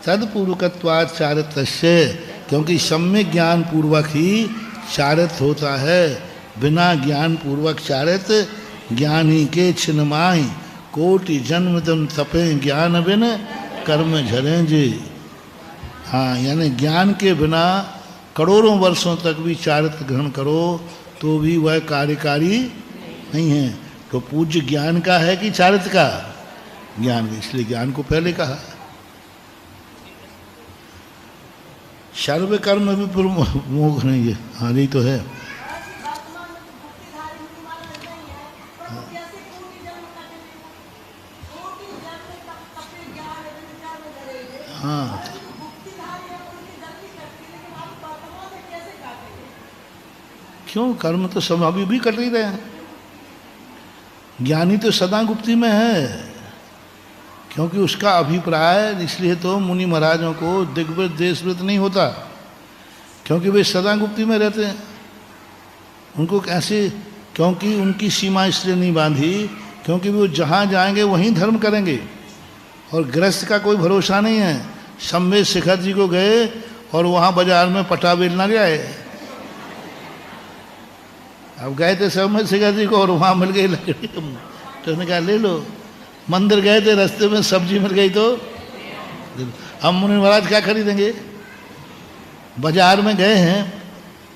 तत्पूर्वकत्वात् चारित्रस्य, क्योंकि सम्यक ज्ञान पूर्वक ही चारित्र होता है। बिना ज्ञान पूर्वक चारित्र ज्ञानी के छिन्नमाही कोटि जन्म तुम तपे ज्ञान बिन कर्म झरें जी। हाँ, यानी ज्ञान के बिना करोड़ों वर्षों तक भी चारित्र ग्रहण करो तो भी वह कार्यकारी नहीं है। तो पूज्य ज्ञान का है कि चारित्र का? ज्ञान का, इसलिए ज्ञान को पहले कहा। सर्व कर्म भी प्रमुख नहीं है। हाँ, यही तो है। हाँ, क्यों? कर्म तो सब अभी भी कर ही रहे हैं। ज्ञानी तो सदा गुप्ती में है, क्योंकि उसका अभिप्राय, इसलिए तो मुनि महाराजों को दिग्व्रत देशव्रत नहीं होता, क्योंकि वे सदा गुप्ती में रहते हैं। उनको कैसे? क्योंकि उनकी सीमा इसलिए नहीं बांधी, क्योंकि वो जहाँ जाएंगे वहीं धर्म करेंगे। और गृहस्थ का कोई भरोसा नहीं है। सम्मेद शिखर जी को गए और वहाँ बाजार में पटा बेलना गए। अब गए थे सम्मेद शिखर जी को और वहाँ मिल गई लकड़ी, तो उसने कहा ले लो। मंदिर गए थे, रास्ते में सब्जी मिल गई तो हम मुनि महाराज क्या खरीदेंगे? बाजार में गए हैं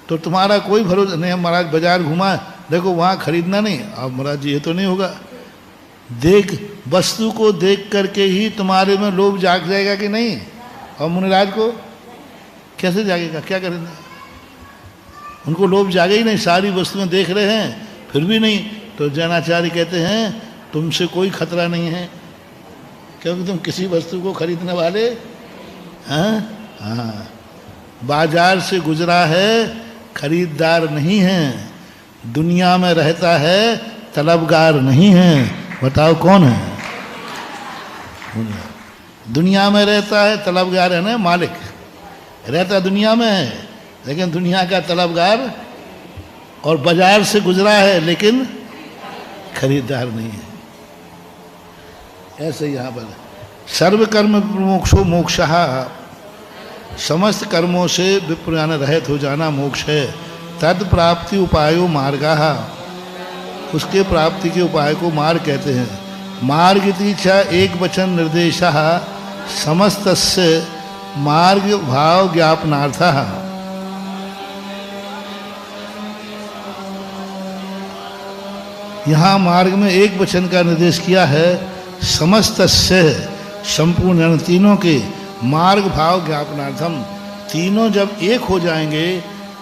तो तुम्हारा कोई भरोसा नहीं। हम महाराज बाजार घुमा, देखो वहाँ खरीदना नहीं। अब महाराज जी ये तो नहीं होगा। देख, वस्तु को देख करके ही तुम्हारे में लोभ जाग जाएगा कि नहीं? और मुनिराज को कैसे जागेगा? क्या करेंगे? उनको लोभ जागे ही नहीं। सारी वस्तुएं देख रहे हैं फिर भी नहीं। तो जैनाचार्य कहते हैं तुमसे कोई खतरा नहीं है, क्योंकि तुम किसी वस्तु को खरीदने वाले हैं। हाँ, बाजार से गुजरा है, खरीददार नहीं है। दुनिया में रहता है, तलबगार नहीं है। बताओ कौन है? दुनिया में रहता है, तलबगार है ना। मालिक रहता दुनिया में है, लेकिन दुनिया का तलबगार। और बाजार से गुजरा है, लेकिन खरीदार नहीं है। ऐसे यहाँ पर सर्व कर्म मोक्षो मोक्षः, समस्त कर्मों से विप्रयान रहित हो जाना मोक्ष है। तद प्राप्ति उपायो मार्गः, उसके प्राप्ति के उपाय को मार्ग कहते हैं। मार्ग इति च एक वचन निर्देशः समस्तस्य मार्ग भाव ज्ञापनार्थः। यहाँ मार्ग में एक वचन का निर्देश किया है। समस्तस्य, संपूर्ण, तीनों के, मार्ग भाव ज्ञापनार्थम, तीनों जब एक हो जाएंगे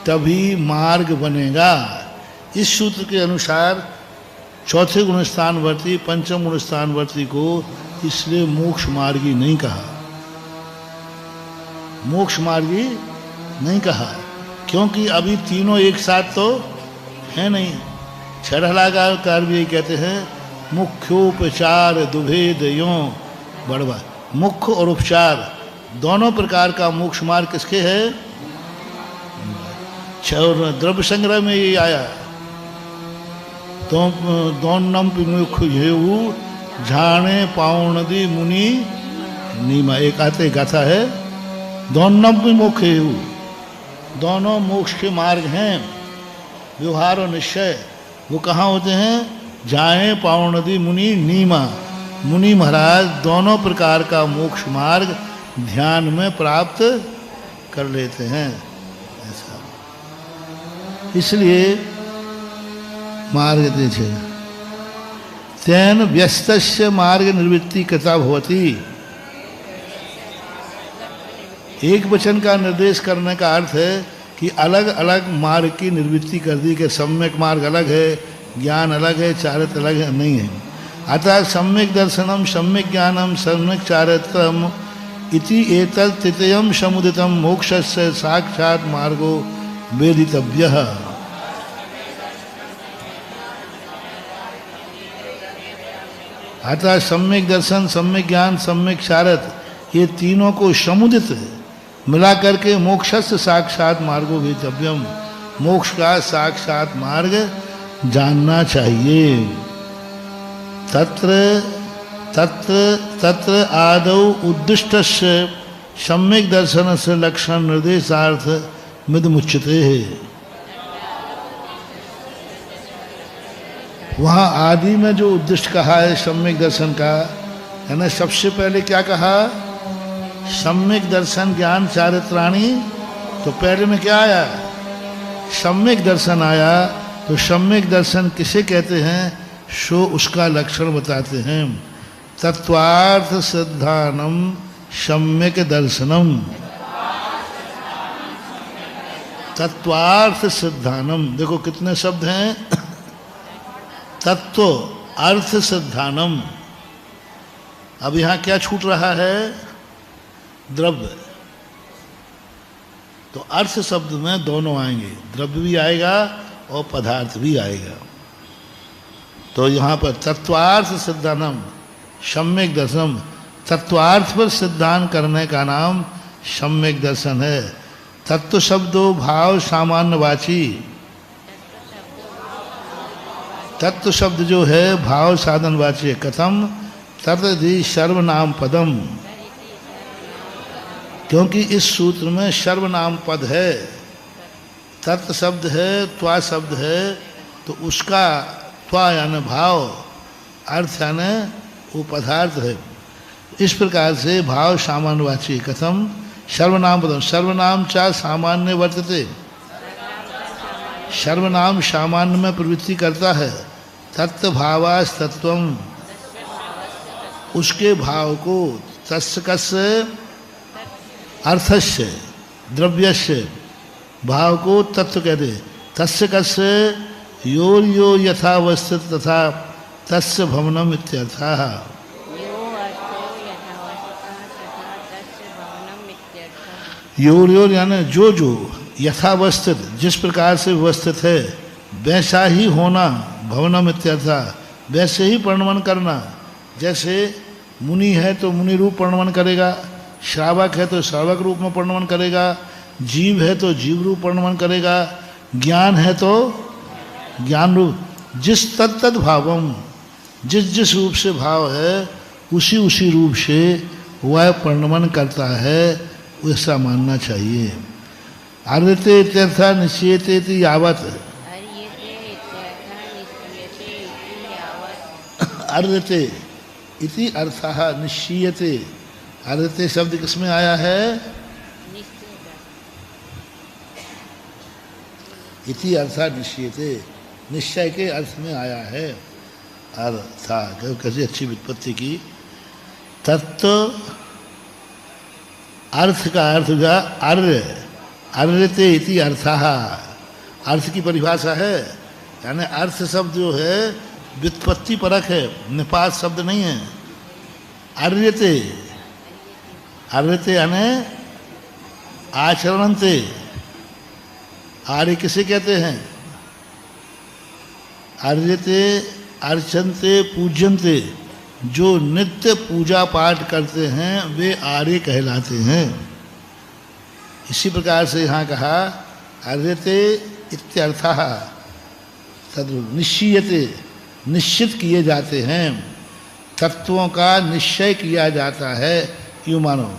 तभी मार्ग बनेगा। इस सूत्र के अनुसार चौथे गुणस्थानवर्ती पंचम गुणस्थानवर्ती को इसलिए मोक्ष मार्गी नहीं कहा। मोक्ष मार्गी नहीं कहा क्योंकि अभी तीनों एक साथ तो है नहीं। छड़हलाकार भी यही कहते हैं, मुख्योपचार दुभेद यों बड़वा। मुख्य और उपचार दोनों प्रकार का मोक्ष मार्ग किसके है? द्रव्य संग्रह में ये आया। तो दोनम मुख हेऊ झाणे पावनदी मुनि नीमा, एक आते गाथा है। दोनम मुख हेऊ, दोनों मोक्ष के मार्ग हैं। व्यवहार और निश्चय वो कहाँ होते हैं? जाए पावनदी मुनि नीमा, मुनि महाराज दोनों प्रकार का मोक्ष मार्ग ध्यान में प्राप्त कर लेते हैं। ऐसा इसलिए मार्ग देते तेन व्यस्तस्य मार्ग निवृत्ति कृता भवति। एक वचन का निर्देश करने का अर्थ है कि अलग अलग मार्ग की निवृत्ति कर दी कि सम्यक मार्ग अलग है, ज्ञान अलग है, चारित्र अलग है, नहीं है। अतः सम्यक दर्शनम सम्यक ज्ञानम सम्यक चारित्रम इति एतत् तृतीयम समुदितम मोक्षस्य साक्षात् मार्गो वेदितव्यः। अतः सम्यक दर्शन, सम्यक ज्ञान, सम्यक चारित्र, ये तीनों को समुदित मिला करके मोक्षस्य साक्षात मार्गो वेदितव्यम, मोक्ष का साक्षात मार्ग जानना चाहिए। तत्र तत्र तत्र आदौ उद्दिष्टस्य सम्यक दर्शनस्य लक्षण निर्देशार्थ मिदमुच्यते है। वहाँ आदि में जो उद्दिष्ट कहा है सम्यक दर्शन का, है ना, सबसे पहले क्या कहा? सम्यक दर्शन ज्ञान चारित्राणी। तो पहले में क्या आया? सम्यक दर्शन आया। तो सम्यक दर्शन किसे कहते हैं? सो उसका लक्षण बताते हैं। तत्वार्थ सिद्धानम सम्यक दर्शनम। तत्वार्थ सिद्धानम, देखो कितने शब्द हैं। तत्व अर्थ सिद्धानम। अब यहां क्या छूट रहा है? द्रव्य। तो अर्थ शब्द में दोनों आएंगे, द्रव्य भी आएगा और पदार्थ भी आएगा। तो यहां पर तत्वार्थ सिद्धानम सम्यक दर्शनम, तत्वार्थ पर सिद्धांत करने का नाम सम्यक दर्शन है। तत्व शब्दों भाव सामान्यवाची। तत्व शब्द जो है भाव साधनवाची। कथम तत्धि सर्वनाम पदम, क्योंकि इस सूत्र में सर्वनाम पद है। तत्व शब्द है, त्वा शब्द है, तो उसका त्वा यानी भाव, अर्थ यानी वो पदार्थ है। इस प्रकार से भाव सामान्यवाची। कथम सर्वनाम पदम, सर्वनाम चा सामान्य वर्तते, सर्वनाम सामान्य में प्रवृत्ति करता है। तत्व भावास तत्वम, उसके भाव को, तस्य कस्य अर्थस्य द्रव्यस्य, भाव को तत्व कहते। तस्य कस्य योर यो यथावस्थित तथा तस्य भवनम इत्यर्थः। योर योर यानी जो जो, यथावस्थित जिस प्रकार से व्यवस्थित है वैसा ही होना, भवनम इत्यर्थः वैसे ही वर्णन करना। जैसे मुनि है तो मुनि रूप वर्णन करेगा, श्रावक है तो श्रावक रूप में वर्णन करेगा, जीव है तो जीव रूप वर्णन करेगा, ज्ञान है तो ज्ञान रूप। जिस तत्त भावम, जिस जिस रूप से भाव है उसी उसी रूप से वह वर्णन करता है, वैसा मानना चाहिए। आर्यते इत्यर्था निश्चयते इति यावत। आर्यते इति अर्थः निश्चयते। आर्यते शब्द किसमें आया है? इति अर्था निश्चयते, निश्चय के अर्थ में आया है। अर्था कैसी अच्छी व्युत्पत्ति की। तत्व अर्थ का अर्थ हुआ आर्य, आर्यते इति अर्थः। अर्थ की परिभाषा है, यानी अर्थ शब्द जो है व्युत्पत्ति परक है, निपात शब्द नहीं है। आर्यते, आर्यते यानी आचरणते। आर्य किसे कहते हैं? आर्यते अर्चनते पूज्यन्ते, जो नित्य पूजा पाठ करते हैं वे आर्य कहलाते हैं। इसी प्रकार से यहाँ कहा आर्यते इत्यर्थः तद् निश्चयते, निश्चित किए जाते हैं, तत्वों का निश्चय किया जाता है, यूँ मानो।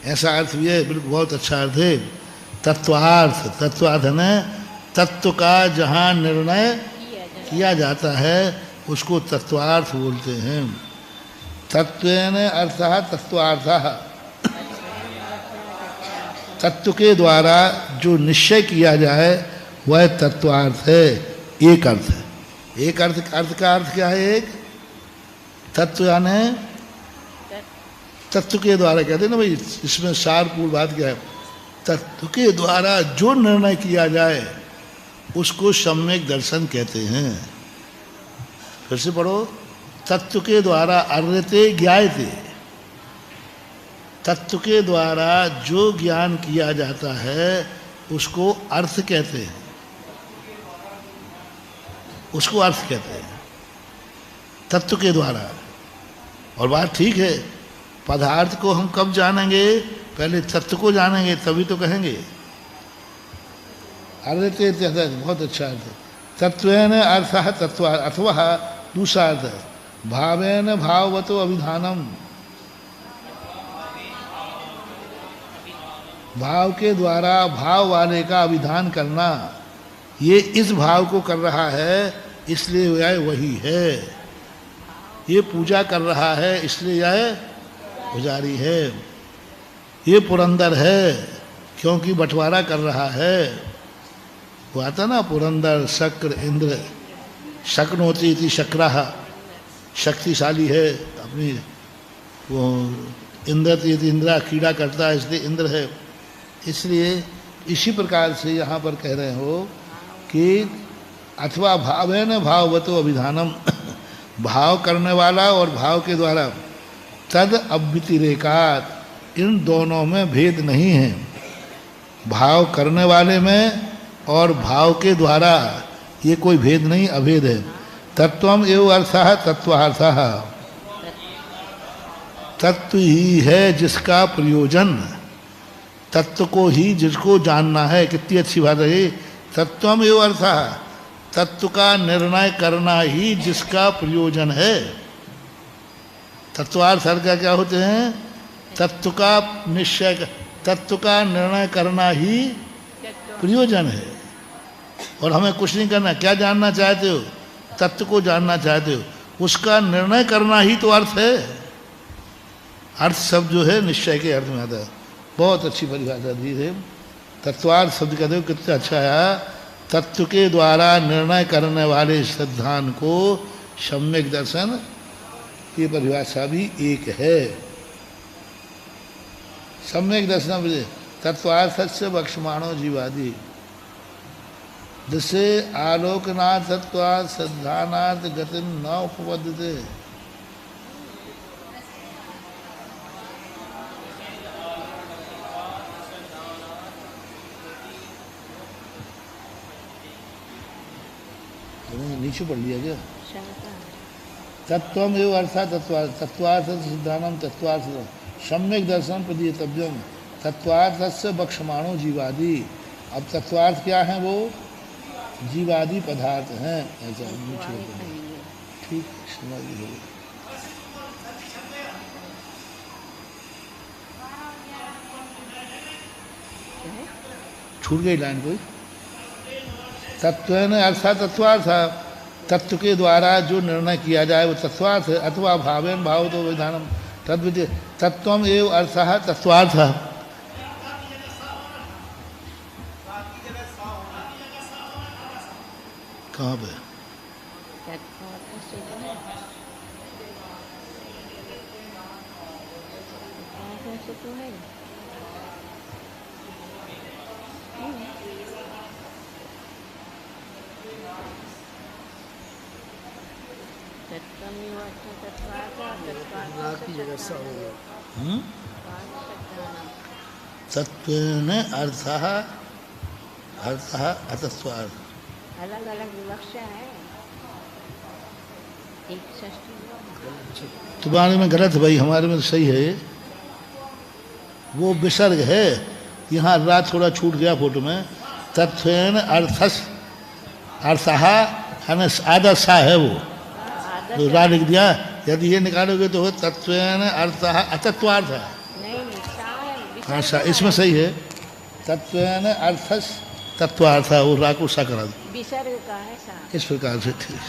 ऐसा अर्थ भी है, बिल्कुल बहुत अच्छा अर्थ है। तत्वार्थ, तत्वार्थ है तत्व का जहाँ निर्णय किया जाता है उसको तत्वार्थ बोलते हैं। तत्वेन अर्थः तत्वार्थः, तत्व के द्वारा जो निश्चय किया जाए वह तत्वार्थ है। एक अर्थ है, एक अर्थ, अर्थ का अर्थ क्या है? एक तत्व यानी तत्व के द्वारा, कहते हैं ना भाई, इसमें सारपूर्ण बात क्या है? तत्व के द्वारा जो निर्णय किया जाए उसको सम्यक दर्शन कहते हैं। फिर से पढ़ो, तत्व के द्वारा अर्यते ज्ञायते, तत्व के द्वारा जो ज्ञान किया जाता है उसको अर्थ कहते हैं, उसको अर्थ कहते हैं तत्व के द्वारा। और बात ठीक है, पदार्थ को हम कब जानेंगे? पहले तत्व को जानेंगे तभी तो कहेंगे। अर्यते बहुत अच्छा अर्थ। तत्वेन अर्थः तत्व, अथवा दूसरा अर्थ भावेन भाववतो अभिधानम, भाव के द्वारा भाव वाले का अभिधान करना। ये इस भाव को कर रहा है इसलिए यह वही है। ये पूजा कर रहा है इसलिए यह पुजारी है। ये पुरंदर है क्योंकि बंटवारा कर रहा है। वो आता ना पुरंदर शक्र इंद्र, शक्नोती इति शक्रः, शक्तिशाली है अपनी। वो इंद्र इति इंद्रा, कीड़ा करता है इसलिए इंद्र है। इसलिए इसी प्रकार से यहाँ पर कह रहे हो कि अथवा भावेन भाववतो अभिधानम, भाव करने वाला और भाव के द्वारा, तद अव्यतिरेकात, इन दोनों में भेद नहीं है। भाव करने वाले में और भाव के द्वारा ये कोई भेद नहीं, अभेद है। तत्वम एव अर्थः तत्वार्थः, तत्व ही है जिसका प्रयोजन, तत्व को ही जिसको जानना है। कितनी अच्छी बात है। तत्वम एव अर्थः, तत्व का निर्णय करना ही जिसका प्रयोजन है। तत्वार्थ अर्थ क्या होते हैं? तत्व का निश्चय, तत्व का निर्णय करना ही प्रयोजन है। और हमें कुछ नहीं करना। क्या जानना चाहते हो? तत्व को जानना चाहते हो, उसका निर्णय करना ही तो अर्थ है। अर्थ शब्द जो है निश्चय के अर्थ में आता है। बहुत अच्छी परिभाषा दी है। तत्वार्थ शब्द कहते हो, कितना अच्छा है। तत्व के द्वारा निर्णय करने वाले सिद्धांत को सम्यक दर्शन, ये परिभाषा भी एक है। सम्यक दर्शन तत्वार्थ से बक्षमाणो जीवादि, जिससे आलोकनाथ तत्वार्थ सिद्धानार्थ गति न उपपद्यते। नीचे पढ़ लिया क्या? तत्वम एव अर्थात तत्वार्थ, तत्वार्थ सिद्धानम तत्वार्थ सम्यक दर्शन प्रदीतव्यम, तत्वार्थ से बक्षमाणो जीवादि। अब तत्वार्थ क्या है? वो जीवादि पदार्थ हैं। ऐसा ठीक समझ लो। छूट गई लाइन कोई? तत्व अर्थात तत्वार्थ, तत्व के द्वारा जो निर्णय किया जाए वो तत्वार्थ है। अथवा भावेन भाव तो विधानम तद्वितीय, तत्वम एव अर्थः तत्वार्थ। कहाँ पे? तत्वेन अर्थः अर्थः अतत्वार्थ, अलग अलग विवक्षा है। एक षष्ठी तुम्हारे में गलत है भाई, हमारे में तो सही है। वो विसर्ग है, यहाँ रा थोड़ा छूट गया फोटो में। तत्वेन अर्थस अर्थः आदर्शा है वो, तो रा लिख दिया। यदि ये निकालोगे तो तत्वेन अर्थः अतत्वार्थ। हाँ सा इसमें सही है। तत्वेन अर्थस तत्वार्थ, वो रा को सा करा दो। विसर्ग का है सा। इस प्रकार से ठीक।